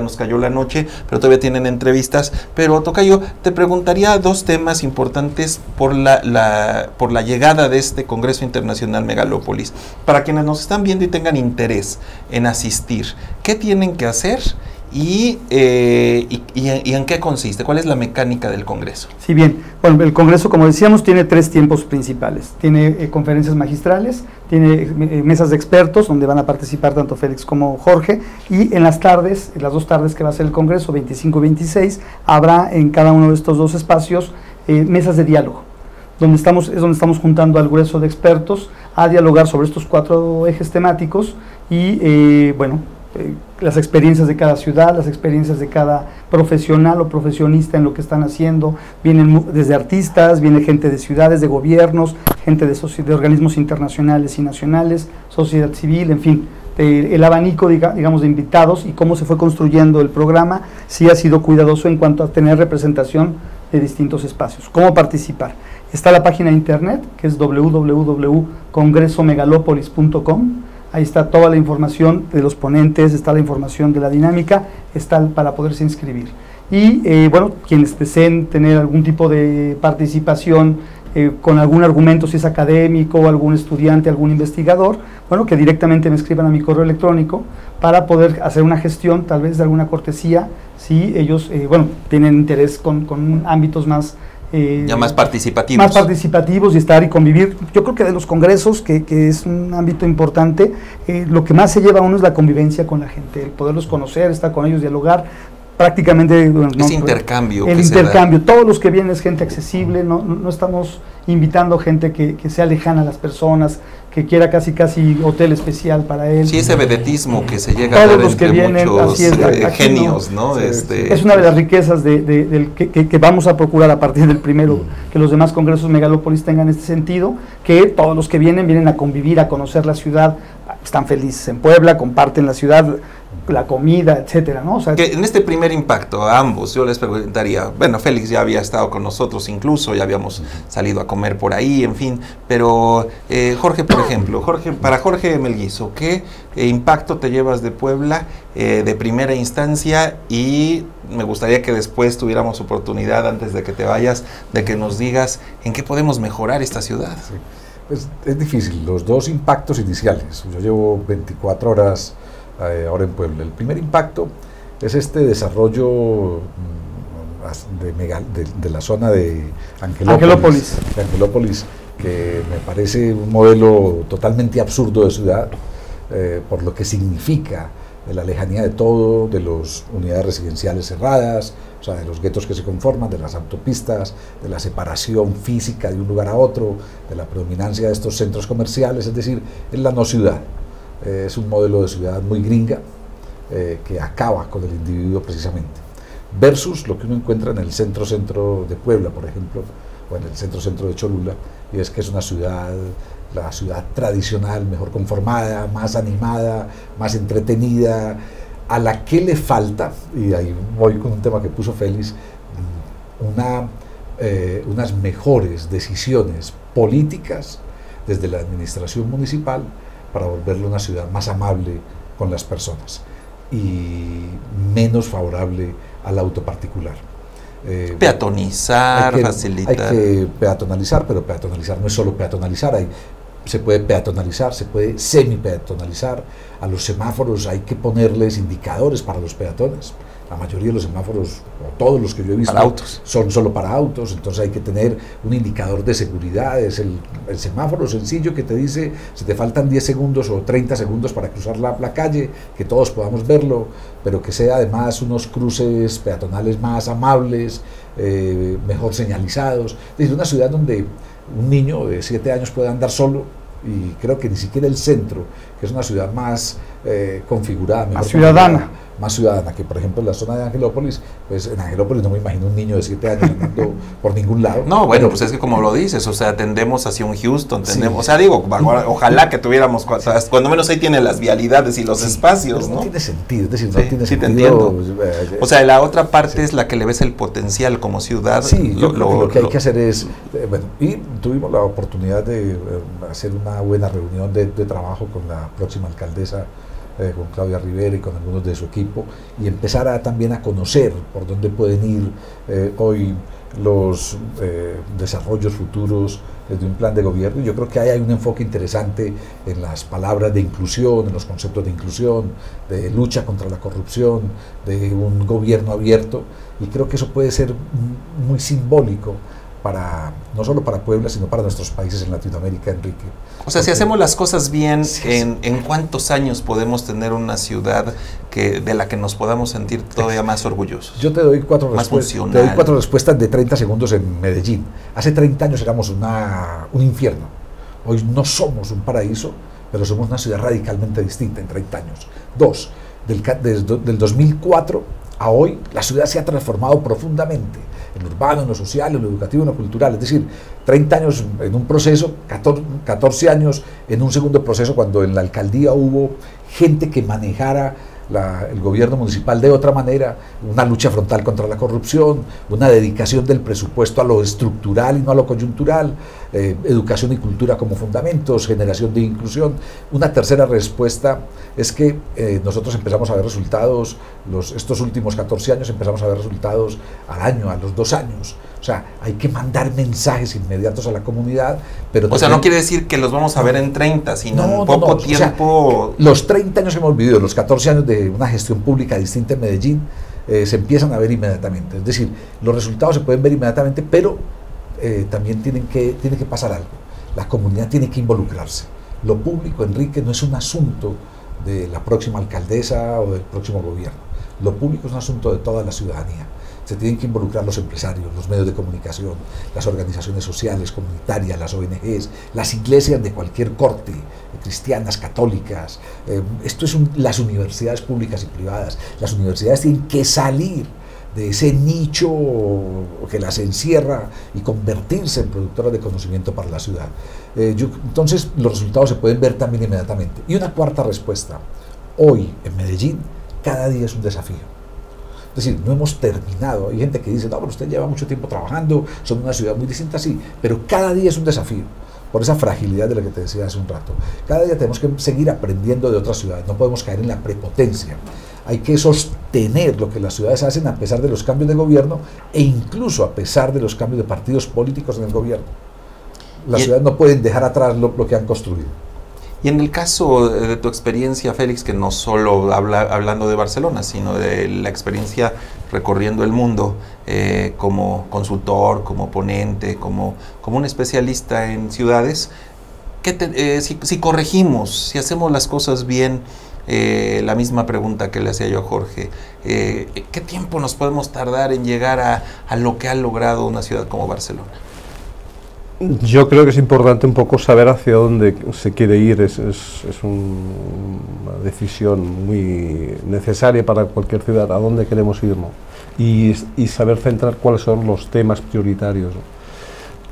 Speaker 1: nos cayó la noche, pero todavía tienen entrevistas. Pero tocayo, te preguntaría dos temas importantes por la llegada de este Congreso Internacional Megalópolis. Para quienes nos están viendo y tengan interés en asistir, ¿qué tienen que hacer? ¿Y en qué consiste? ¿Cuál es la mecánica del Congreso?
Speaker 2: Sí, bien. Bueno, el Congreso, como decíamos, tiene 3 tiempos principales. Tiene conferencias magistrales, tiene mesas de expertos, donde van a participar tanto Félix como Jorge, y en las tardes, en las 2 tardes que va a ser el Congreso, 25 y 26, habrá en cada uno de estos 2 espacios mesas de diálogo, donde estamos juntando al grueso de expertos a dialogar sobre estos 4 ejes temáticos y, las experiencias de cada ciudad, las experiencias de cada profesional o profesionista en lo que están haciendo. Vienen desde artistas, viene gente de ciudades, de gobiernos, gente de organismos internacionales y nacionales, sociedad civil, en fin. El abanico, digamos, de invitados y cómo se fue construyendo el programa, sí ha sido cuidadoso en cuanto a tener representación de distintos espacios. ¿Cómo participar? Está la página de internet, que es www.congresomegalopolis.com. Ahí está toda la información de los ponentes, está la información de la dinámica, está para poderse inscribir. Y quienes deseen tener algún tipo de participación con algún argumento, si es académico, algún estudiante, algún investigador, que directamente me escriban a mi correo electrónico para poder hacer una gestión, tal vez de alguna cortesía, si ellos tienen interés con ámbitos más
Speaker 1: ya más participativos.
Speaker 2: Más participativos y estar y convivir. Yo creo que de los congresos, que es un ámbito importante, lo que más se lleva a uno es la convivencia con la gente, el poderlos conocer, estar con ellos, dialogar. Prácticamente
Speaker 1: ese intercambio.
Speaker 2: El intercambio. Todos los que vienen es gente accesible, no estamos invitando gente que sea lejana a las personas, que quiera casi hotel especial para él.
Speaker 1: Sí, ese vedetismo que se llega
Speaker 2: todos
Speaker 1: a dar
Speaker 2: los que vienen,
Speaker 1: muchos
Speaker 2: así es,
Speaker 1: genios, ¿no?
Speaker 2: Sí, es una de las riquezas que vamos a procurar a partir del primero, que los demás congresos Megalópolis tengan este sentido, que todos los que vienen a convivir, a conocer la ciudad, están felices en Puebla, comparten la ciudad, la comida, etcétera, ¿no? O sea,
Speaker 1: que en este primer impacto, a ambos, yo les preguntaría, Félix ya había estado con nosotros incluso, ya habíamos salido a comer por ahí, en fin, pero Jorge, por ejemplo, para Jorge Melguizo, ¿qué impacto te llevas de Puebla de primera instancia? Y me gustaría que después tuviéramos oportunidad, antes de que te vayas, de que nos digas en qué podemos mejorar esta ciudad.
Speaker 4: Sí. Pues es difícil, los 2 impactos iniciales. Yo llevo 24 horas ahora en Puebla. El primer impacto es este desarrollo de la zona de Angelópolis, que me parece un modelo totalmente absurdo de ciudad, por lo que significa de la lejanía de todo, de las unidades residenciales cerradas, o sea, de los guetos que se conforman, de las autopistas, de la separación física de un lugar a otro, de la predominancia de estos centros comerciales, es decir, es la no ciudad. Es un modelo de ciudad muy gringa que acaba con el individuo precisamente, versus lo que uno encuentra en el centro de Puebla, por ejemplo, o en el centro de Cholula, y es que es una ciudad, la ciudad tradicional, mejor conformada, más animada, más entretenida, a la que le falta, y ahí voy con un tema que puso Félix, unas mejores decisiones políticas desde la administración municipal para volverla una ciudad más amable con las personas y menos favorable al auto particular.
Speaker 1: Peatonizar, facilitar.
Speaker 4: Hay que peatonalizar, pero peatonalizar no es solo peatonalizar, se puede peatonalizar, se puede semi-peatonalizar. A los semáforos hay que ponerles indicadores para los peatones. La mayoría de los semáforos, o todos los que yo he visto, son solo para autos, entonces hay que tener un indicador de seguridad. Es el semáforo sencillo que te dice si te faltan 10 segundos o 30 segundos para cruzar la calle, que todos podamos verlo, pero que sea además unos cruces peatonales más amables, mejor señalizados. Es decir, una ciudad donde un niño de 7 años puede andar solo, y creo que ni siquiera el centro que es una ciudad más configurada,
Speaker 2: más ciudadana.
Speaker 4: Más ciudadana, que por ejemplo en la zona de Angelópolis, pues en Angelópolis no me imagino un niño de 7 años andando por ningún lado.
Speaker 1: No, bueno, pues es que como lo dices, o sea, tendemos hacia un Houston, tendemos, o sea, digo, ojalá que tuviéramos, cuando menos ahí tiene las vialidades y los espacios, ¿no?
Speaker 4: No tiene sentido, es decir, no tiene sentido.
Speaker 1: Te entiendo. O sea, la otra parte es la que le ves el potencial como ciudad.
Speaker 4: Sí, yo creo que lo que hay que hacer es, bueno, y tuvimos la oportunidad de hacer una buena reunión de trabajo con la próxima alcaldesa, con Claudia Rivera y con algunos de su equipo, y empezar también a conocer por dónde pueden ir hoy los desarrollos futuros de un plan de gobierno. Yo creo que ahí hay un enfoque interesante en las palabras de inclusión, en los conceptos de inclusión, de lucha contra la corrupción, de un gobierno abierto, y creo que eso puede ser muy simbólico para, no solo para Puebla, sino para nuestros países en Latinoamérica, Enrique.
Speaker 1: O sea, si hacemos las cosas bien, ¿en cuántos años podemos tener una ciudad de la que nos podamos sentir todavía más orgullosos?
Speaker 4: Yo te doy cuatro respuestas de 30 segundos en Medellín. Hace 30 años éramos un infierno. Hoy no somos un paraíso, pero somos una ciudad radicalmente distinta en 30 años. 2, del 2004 a hoy, la ciudad se ha transformado profundamente, en lo urbano, en lo social, en lo educativo, en lo cultural. Es decir, 30 años en un proceso, 14 años en un segundo proceso, cuando en la alcaldía hubo gente que manejara el gobierno municipal de otra manera, una lucha frontal contra la corrupción, una dedicación del presupuesto a lo estructural y no a lo coyuntural, educación y cultura como fundamentos, generación de inclusión. Una tercera respuesta es que nosotros empezamos a ver resultados, estos últimos 14 años empezamos a ver resultados al año, a los 2 años. O sea, hay que mandar mensajes inmediatos a la comunidad, pero...
Speaker 1: O sea, no quiere decir que los vamos a ver en 30, sino en poco tiempo...
Speaker 4: O sea, los 30 años que hemos vivido, los 14 años de una gestión pública distinta en Medellín, se empiezan a ver inmediatamente. Es decir, los resultados se pueden ver inmediatamente, pero también tiene que pasar algo. La comunidad tiene que involucrarse. Lo público, Enrique, no es un asunto de la próxima alcaldesa o del próximo gobierno. Lo público es un asunto de toda la ciudadanía. Se tienen que involucrar los empresarios, los medios de comunicación, las organizaciones sociales, comunitarias, las ONGs, las iglesias de cualquier corte, cristianas, católicas. Esto es las universidades públicas y privadas. Las universidades tienen que salir de ese nicho que las encierra y convertirse en productoras de conocimiento para la ciudad. Entonces los resultados se pueden ver también inmediatamente. Y una cuarta respuesta: hoy en Medellín cada día es un desafío. Es decir, no hemos terminado. Hay gente que dice, no, pero usted lleva mucho tiempo trabajando, son una ciudad muy distinta, sí, pero cada día es un desafío, por esa fragilidad de la que te decía hace un rato. Cada día tenemos que seguir aprendiendo de otras ciudades, no podemos caer en la prepotencia. Hay que sostener lo que las ciudades hacen a pesar de los cambios de gobierno e incluso a pesar de los cambios de partidos políticos en el gobierno. Las ciudades no pueden dejar atrás lo que han construido.
Speaker 1: Y en el caso de tu experiencia, Félix, que no solo hablando de Barcelona, sino de la experiencia recorriendo el mundo como consultor, como ponente, como un especialista en ciudades, si corregimos, si hacemos las cosas bien, la misma pregunta que le hacía yo a Jorge, ¿qué tiempo nos podemos tardar en llegar a lo que ha logrado una ciudad como Barcelona?
Speaker 3: Yo creo que es importante un poco saber hacia dónde se quiere ir. Es una decisión muy necesaria para cualquier ciudad, a dónde queremos ir, ¿no? Y saber centrar cuáles son los temas prioritarios, ¿no?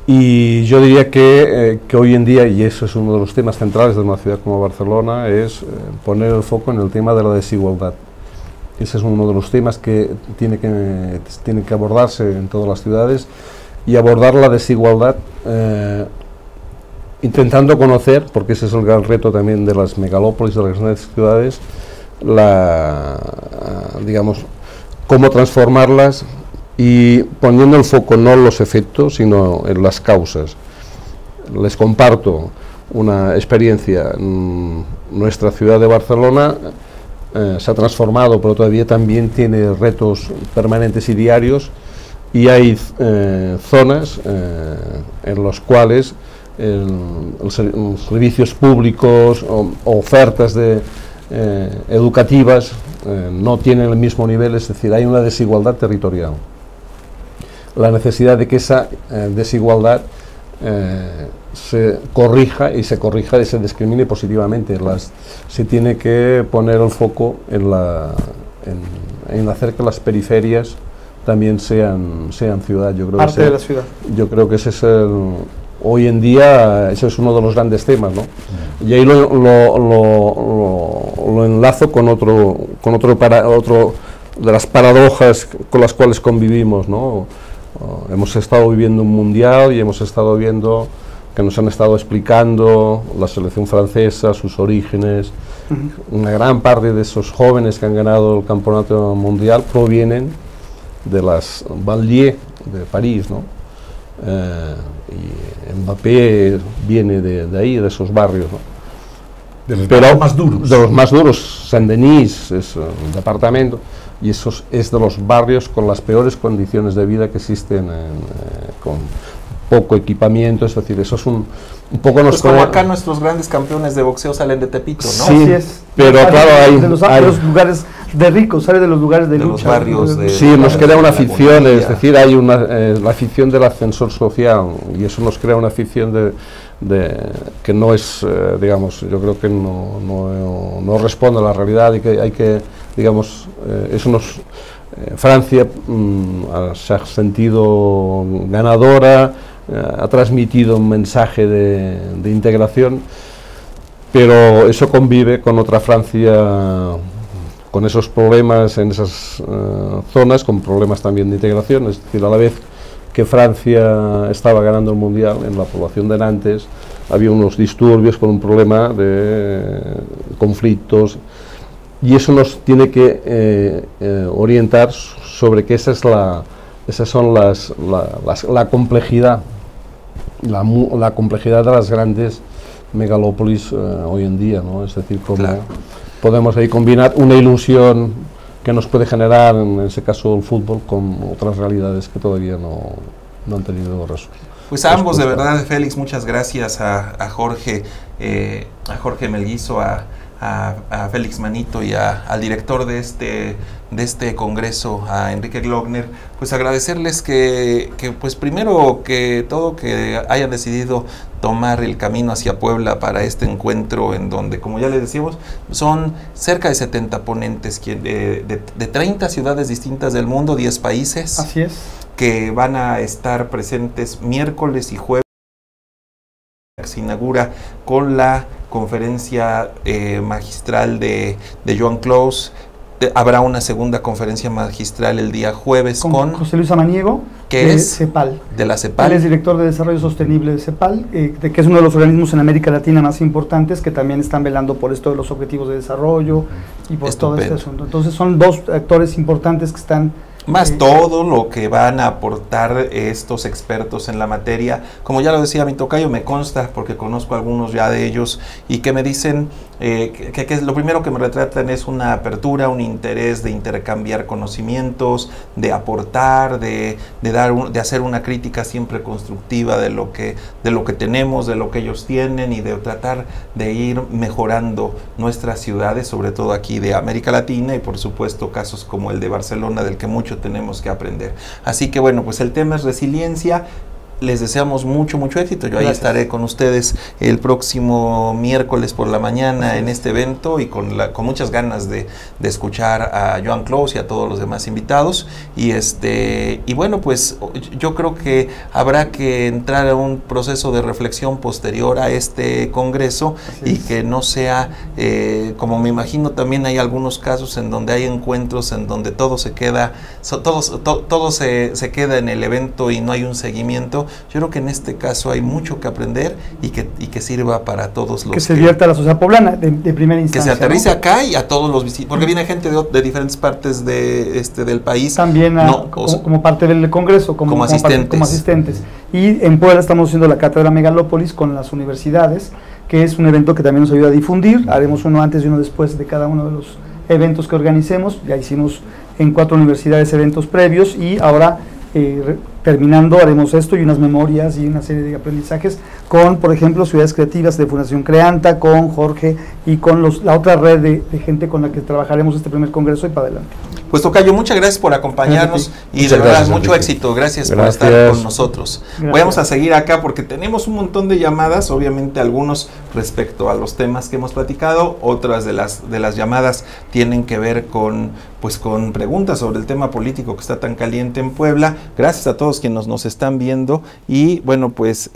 Speaker 3: Y yo diría que hoy en día, y eso es uno de los temas centrales de una ciudad como Barcelona, es poner el foco en el tema de la desigualdad. Ese es uno de los temas que tiene que abordarse en todas las ciudades, y abordar la desigualdad intentando conocer, porque ese es el gran reto también de las megalópolis, de las grandes ciudades, digamos, cómo transformarlas, y poniendo el foco no en los efectos, sino en las causas. Les comparto una experiencia. Nuestra ciudad de Barcelona se ha transformado, pero todavía también tiene retos permanentes y diarios, y hay zonas en las cuales los servicios públicos o ofertas educativas no tienen el mismo nivel, es decir, hay una desigualdad territorial. La necesidad de que esa desigualdad se corrija y se discrimine positivamente. Se tiene que poner el foco en hacer que las periferias también sean ciudad. Yo creo
Speaker 2: parte de la ciudad.
Speaker 3: Yo creo que ese es hoy en día ese es uno de los grandes temas, ¿no? Y ahí lo enlazo con otro de las paradojas con las cuales convivimos, ¿no? Hemos estado viviendo un mundial y hemos estado viendo que nos han estado explicando la selección francesa, sus orígenes. Una gran parte de esos jóvenes que han ganado el campeonato mundial provienen de las banlieues de París, ¿no? Y Mbappé viene de ahí, de esos barrios, ¿no?
Speaker 4: De los barrios más duros.
Speaker 3: De los más duros. Saint-Denis es un departamento, y eso es de los barrios con las peores condiciones de vida que existen, con poco equipamiento. Es decir, eso es un poco...
Speaker 1: Pues como acá nuestros grandes campeones de boxeo salen de Tepito, ¿no?
Speaker 3: Sí,
Speaker 2: Así es.
Speaker 3: pero claro, hay
Speaker 2: de los lugares de ricos, sale de los lugares de lucha.
Speaker 1: Los barrios
Speaker 3: sí, nos crea una afición, es decir, hay la afición del ascensor social, y eso nos crea una afición que no es, digamos, yo creo que no responde a la realidad, y que hay que, digamos, eso nos... Francia se ha sentido ganadora, ha transmitido un mensaje de integración, pero eso convive con otra Francia, con esos problemas en esas zonas, con problemas también de integración. Es decir, a la vez que Francia estaba ganando el mundial, en la población de Nantes había unos disturbios con un problema de conflictos, y eso nos tiene que orientar sobre que esas son la complejidad, la complejidad de las grandes megalópolis hoy en día, ¿no? Es decir, cómo podemos ahí combinar una ilusión que nos puede generar, en ese caso el fútbol, con otras realidades que todavía no han tenido resultados.
Speaker 1: Pues a ambos, de verdad, Félix, muchas gracias a Jorge Melguizo, a Félix Manito y al director de este congreso, a Enrique Glogner, pues agradecerles que pues primero que todo que hayan decidido tomar el camino hacia Puebla para este encuentro, en donde, como ya les decíamos, son cerca de 70 ponentes de 30 ciudades distintas del mundo, 10 países.
Speaker 2: Así es. Que
Speaker 1: van a estar presentes miércoles y jueves. Se inaugura con la conferencia magistral de Joan Clos. Habrá una segunda conferencia magistral el día jueves con
Speaker 2: José Luis Amaniego,
Speaker 1: que es
Speaker 2: CEPAL.
Speaker 1: De la CEPAL.
Speaker 2: Él es director de Desarrollo Sostenible de CEPAL, que es uno de los organismos en América Latina más importantes, que también están velando por esto de los objetivos de desarrollo y por todo este asunto. Entonces son dos actores importantes que están...
Speaker 1: Más todo lo que van a aportar estos expertos en la materia. Como ya lo decía mi tocayo, me consta, porque conozco a algunos ya de ellos, y que me dicen que lo primero que me retratan es una apertura, un interés de intercambiar conocimientos, de aportar, de hacer una crítica siempre constructiva de lo que tenemos, de lo que ellos tienen, y de tratar de ir mejorando nuestras ciudades, sobre todo aquí de América Latina, y por supuesto casos como el de Barcelona, del que mucho tenemos que aprender. Así que bueno, pues el tema es resiliencia. Les deseamos mucho éxito. Yo ahí estaré con ustedes el próximo miércoles por la mañana en este evento, y con muchas ganas de escuchar a Joan Clos y a todos los demás invitados. Y bueno, pues yo creo que habrá que entrar a un proceso de reflexión posterior a este congreso, y que no sea, como me imagino también hay algunos casos en donde hay encuentros en donde todo se queda, todo se queda en el evento y no hay un seguimiento. Yo creo que en este caso hay mucho que aprender, y que sirva para todos los
Speaker 2: que se divierta a la sociedad poblana de primera instancia.
Speaker 1: Que se aterrice, ¿no? Acá, y a todos los visitantes, porque viene gente de diferentes partes del país.
Speaker 2: También como parte del congreso, como asistentes. Y en Puebla estamos haciendo la Cátedra Megalópolis con las universidades, que es un evento que también nos ayuda a difundir. Haremos uno antes y uno después de cada uno de los eventos que organicemos. Ya hicimos en 4 universidades eventos previos, y ahora terminando haremos esto y unas memorias y una serie de aprendizajes con, por ejemplo, Ciudades Creativas de Fundación Creanta, con Jorge y con la otra red de gente con la que trabajaremos este primer congreso y para adelante.
Speaker 1: Pues tocayo, muchas gracias por acompañarnos y de verdad mucho éxito. Gracias por estar con nosotros. Vamos a seguir acá porque tenemos un montón de llamadas, obviamente algunos respecto a los temas que hemos platicado, otras de las llamadas tienen que ver con preguntas sobre el tema político que está tan caliente en Puebla. Gracias a todos quienes nos están viendo y bueno, pues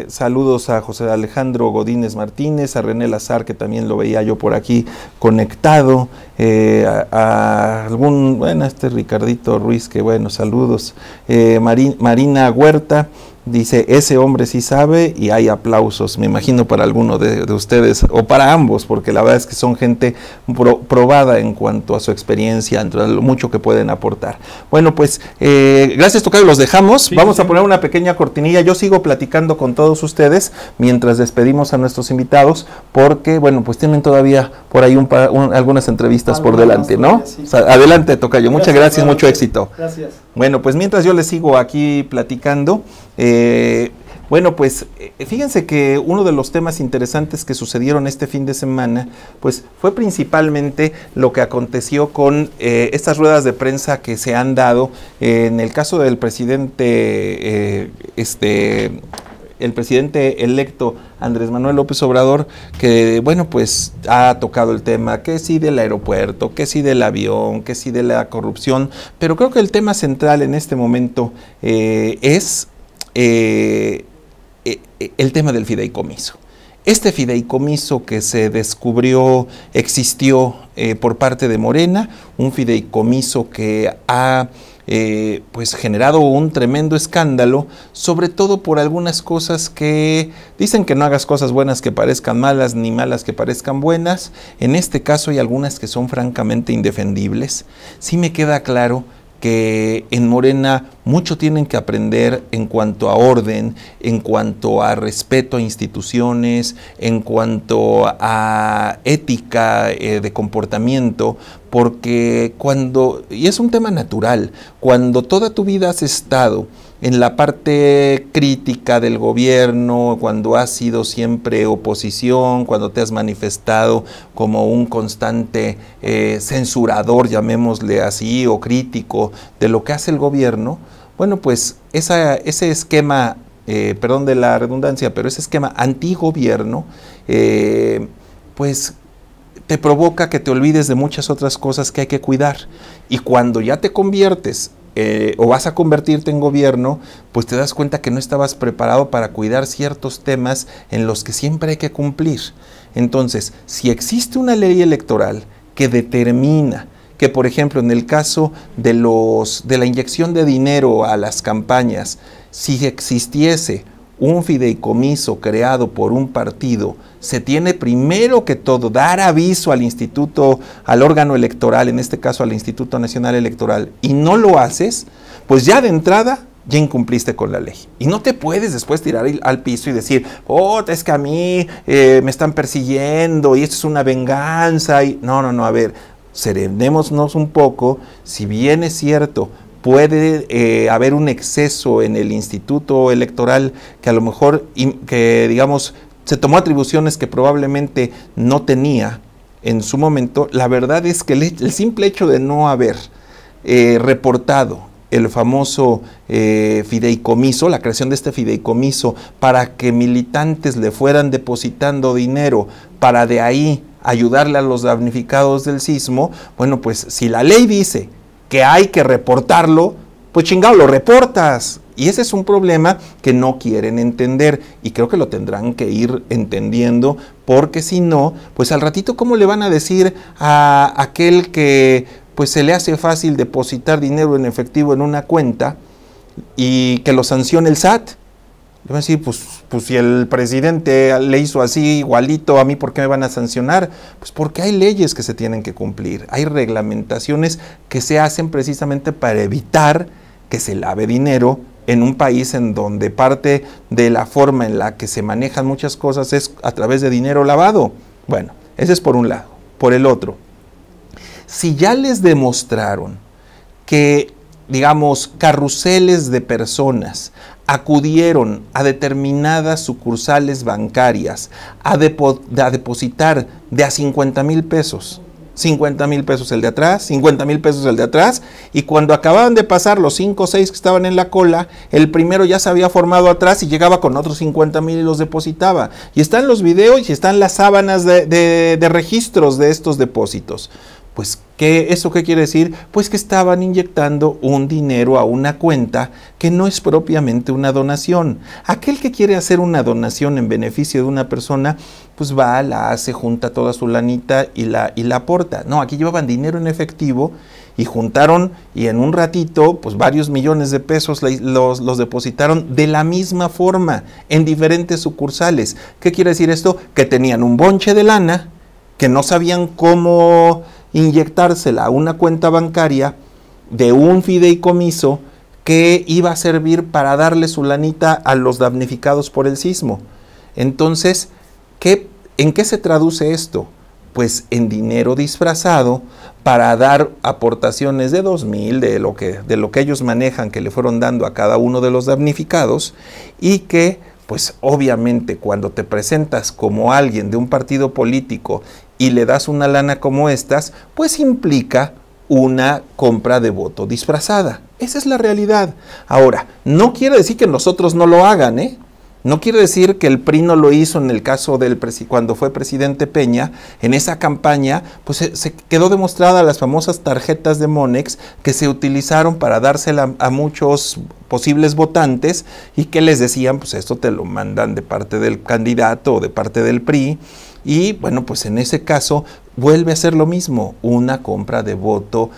Speaker 1: saludos a José Alejandro Godínez Martínez, a René Lazar, que también lo veía yo por aquí conectado, a este Ricardito Ruiz, que bueno, saludos, Marina Huerta. Dice, ese hombre sí sabe, y hay aplausos, me imagino para alguno de ustedes, o para ambos, porque la verdad es que son gente probada en cuanto a su experiencia, entre lo mucho que pueden aportar. Bueno, pues, gracias tocayo, los dejamos, vamos a poner una pequeña cortinilla, yo sigo platicando con todos ustedes, mientras despedimos a nuestros invitados, porque, bueno, pues tienen todavía por ahí algunas entrevistas por delante, ¿no? Sí. O sea, adelante tocayo, muchas gracias, mucho éxito.
Speaker 2: Gracias.
Speaker 1: Bueno, pues mientras yo les sigo aquí platicando, bueno, pues fíjense que uno de los temas interesantes que sucedieron este fin de semana, pues fue principalmente lo que aconteció con estas ruedas de prensa que se han dado en el caso del presidente, el presidente electo Andrés Manuel López Obrador, que bueno, pues ha tocado el tema, que sí del aeropuerto, que sí del avión, que sí de la corrupción, pero creo que el tema central en este momento es el tema del fideicomiso. Este fideicomiso que se descubrió existió por parte de Morena, un fideicomiso que ha pues generado un tremendo escándalo, sobre todo por algunas cosas que dicen que no hagas cosas buenas que parezcan malas, ni malas que parezcan buenas. En este caso hay algunas que son francamente indefendibles. Sí me queda claro que en Morena mucho tienen que aprender en cuanto a orden, en cuanto a respeto a instituciones, en cuanto a ética de comportamiento, porque y es un tema natural, cuando toda tu vida has estado en la parte crítica del gobierno, cuando has sido siempre oposición, cuando te has manifestado como un constante censurador, llamémosle así, o crítico de lo que hace el gobierno, bueno, pues ese esquema, perdón de la redundancia, pero ese esquema antigobierno, pues te provoca que te olvides de muchas otras cosas que hay que cuidar. Y cuando ya te conviertes o vas a convertirte en gobierno, pues te das cuenta que no estabas preparado para cuidar ciertos temas en los que siempre hay que cumplir. Entonces, si existe una ley electoral que determina que, por ejemplo, en el caso de la inyección de dinero a las campañas, si existiese un fideicomiso creado por un partido, se tiene primero que todo dar aviso al órgano electoral, en este caso al Instituto Nacional Electoral, y no lo haces, pues ya de entrada ya incumpliste con la ley. Y no te puedes después tirar al piso y decir, es que a mí me están persiguiendo y esto es una venganza. No, a ver, serenémonos un poco. Si bien es cierto, puede haber un exceso en el Instituto Electoral que a lo mejor, digamos, se tomó atribuciones que probablemente no tenía en su momento. La verdad es que el simple hecho de no haber reportado el famoso fideicomiso, la creación de este fideicomiso para que militantes le fueran depositando dinero para de ahí ayudarle a los damnificados del sismo, bueno, pues si la ley dice que hay que reportarlo, pues chingado, lo reportas. Y ese es un problema que no quieren entender y creo que lo tendrán que ir entendiendo, porque si no, pues al ratito, ¿cómo le van a decir a aquel que pues se le hace fácil depositar dinero en efectivo en una cuenta y que lo sancione el SAT? Le van a decir, pues si el presidente le hizo así igualito, ¿a mí por qué me van a sancionar? Pues porque hay leyes que se tienen que cumplir, hay reglamentaciones que se hacen precisamente para evitar que se lave dinero en un país en donde parte de la forma en la que se manejan muchas cosas es a través de dinero lavado. Bueno, ese es por un lado. Por el otro, si ya les demostraron que, digamos, carruseles de personas acudieron a determinadas sucursales bancarias a depositar de a 50,000 pesos, 50,000 pesos el de atrás, 50,000 pesos el de atrás, y cuando acababan de pasar los 5 o 6 que estaban en la cola, el primero ya se había formado atrás y llegaba con otros 50,000 y los depositaba. Y están los videos y están las sábanas de registros de estos depósitos. Pues, ¿eso qué quiere decir? Pues que estaban inyectando un dinero a una cuenta que no es propiamente una donación. Aquel que quiere hacer una donación en beneficio de una persona, pues va, la hace, junta toda su lanita y la aporta. No, aquí llevaban dinero en efectivo y juntaron, y en un ratito, pues varios millones de pesos los depositaron de la misma forma, en diferentes sucursales. ¿Qué quiere decir esto? Que tenían un bonche de lana, que no sabían cómo inyectársela a una cuenta bancaria de un fideicomiso que iba a servir para darle su lanita a los damnificados por el sismo. Entonces, ¿en qué se traduce esto? Pues en dinero disfrazado para dar aportaciones de 2,000, de lo que ellos manejan, que le fueron dando a cada uno de los damnificados, y que pues obviamente cuando te presentas como alguien de un partido político y le das una lana como estas, pues implica una compra de voto disfrazada. Esa es la realidad. Ahora, no quiere decir que nosotros no lo hagan, ¿eh? No quiere decir que el PRI no lo hizo en el caso cuando fue presidente Peña. En esa campaña, pues se quedó demostrada las famosas tarjetas de Monex que se utilizaron para dársela a muchos posibles votantes y que les decían, pues esto te lo mandan de parte del candidato o de parte del PRI. Y bueno, pues en ese caso vuelve a ser lo mismo, una compra de voto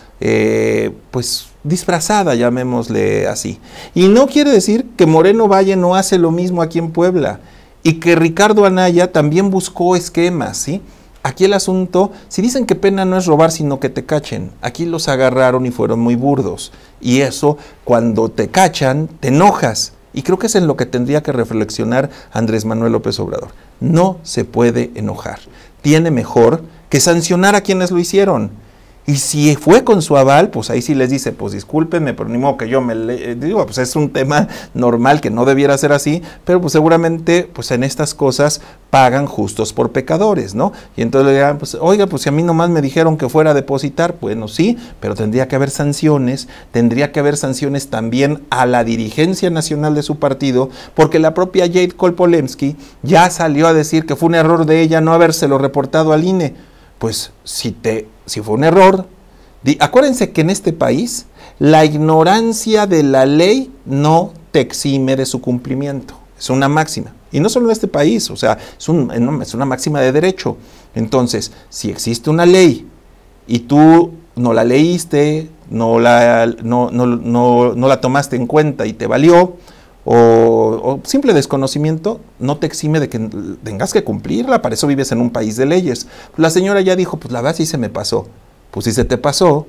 Speaker 1: pues disfrazada, llamémosle así. Y no quiere decir que Moreno Valle no hace lo mismo aquí en Puebla y que Ricardo Anaya también buscó esquemas, ¿sí? Aquí el asunto, si dicen que pena no es robar sino que te cachen, aquí los agarraron y fueron muy burdos. Y eso, cuando te cachan, te enojas. Y creo que es en lo que tendría que reflexionar Andrés Manuel López Obrador. No se puede enojar. Tiene mejor que sancionar a quienes lo hicieron. Y si fue con su aval, pues ahí sí les dice, pues discúlpenme, pero ni modo que yo digo, pues es un tema normal que no debiera ser así, pero pues seguramente pues en estas cosas pagan justos por pecadores, ¿no? Y entonces le dirán, pues oiga, pues si a mí nomás me dijeron que fuera a depositar, bueno sí, pero tendría que haber sanciones también a la dirigencia nacional de su partido, porque la propia Jade Kolpolemsky ya salió a decir que fue un error de ella no habérselo reportado al INE. Pues si fue un error, acuérdense que en este país la ignorancia de la ley no te exime de su cumplimiento, es una máxima. Y no solo en este país, o sea, es una máxima de derecho. Entonces, si existe una ley y tú no la leíste, no la tomaste en cuenta y te valió, o simple desconocimiento, no te exime de que tengas que cumplirla, para eso vives en un país de leyes. La señora ya dijo, pues la verdad sí se me pasó. Pues si se te pasó,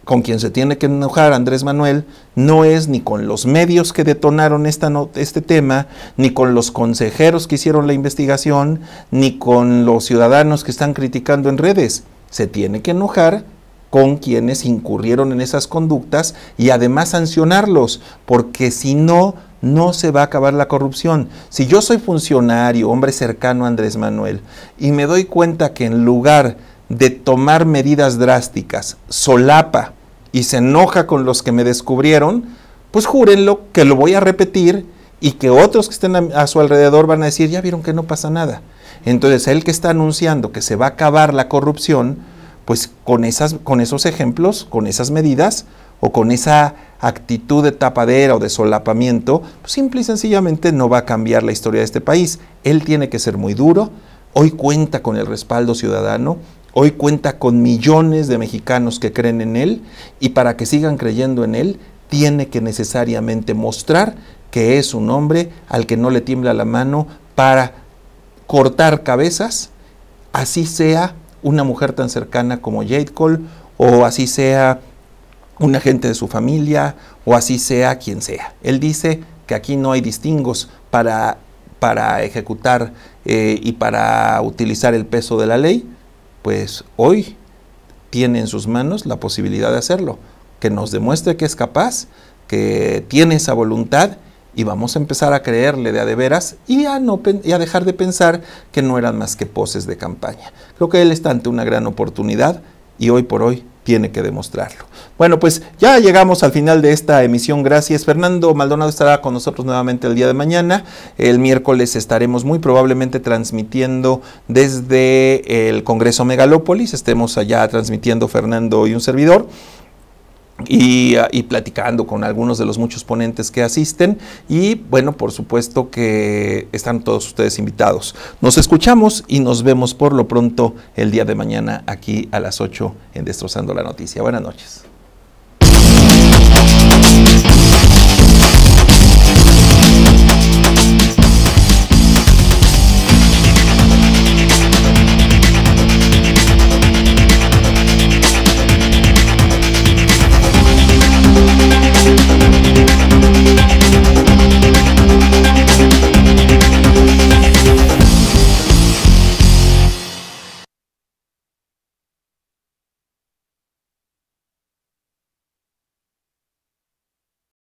Speaker 1: con quien se tiene que enojar Andrés Manuel no es ni con los medios que detonaron este tema, ni con los consejeros que hicieron la investigación, ni con los ciudadanos que están criticando en redes. Se tiene que enojar con quienes incurrieron en esas conductas y además sancionarlos, porque si no, no se va a acabar la corrupción. Si yo soy funcionario, hombre cercano a Andrés Manuel, y me doy cuenta que en lugar de tomar medidas drásticas, solapa y se enoja con los que me descubrieron, pues júrenlo que lo voy a repetir y que otros que estén a su alrededor van a decir, ya vieron que no pasa nada. Entonces, él que está anunciando que se va a acabar la corrupción, pues con esos ejemplos, con esas medidas o con esa actitud de tapadera o de solapamiento, pues simple y sencillamente no va a cambiar la historia de este país. Él tiene que ser muy duro. Hoy cuenta con el respaldo ciudadano, hoy cuenta con millones de mexicanos que creen en él, y para que sigan creyendo en él, tiene que necesariamente mostrar que es un hombre al que no le tiembla la mano para cortar cabezas, así sea una mujer tan cercana como Jade Col, o así sea un agente de su familia, o así sea quien sea. Él dice que aquí no hay distingos para ejecutar y para utilizar el peso de la ley. Pues hoy tiene en sus manos la posibilidad de hacerlo, que nos demuestre que es capaz, que tiene esa voluntad, y vamos a empezar a creerle de a veras y a dejar de pensar que no eran más que poses de campaña. Creo que él está ante una gran oportunidad y hoy por hoy tiene que demostrarlo. Bueno, pues ya llegamos al final de esta emisión. Gracias. Fernando Maldonado estará con nosotros nuevamente el día de mañana. El miércoles estaremos muy probablemente transmitiendo desde el Congreso Megalópolis. Estemos allá transmitiendo Fernando y un servidor. Y platicando con algunos de los muchos ponentes que asisten, y bueno, por supuesto que están todos ustedes invitados. Nos escuchamos y nos vemos por lo pronto el día de mañana aquí a las 8 en Destrozando la Noticia. Buenas noches.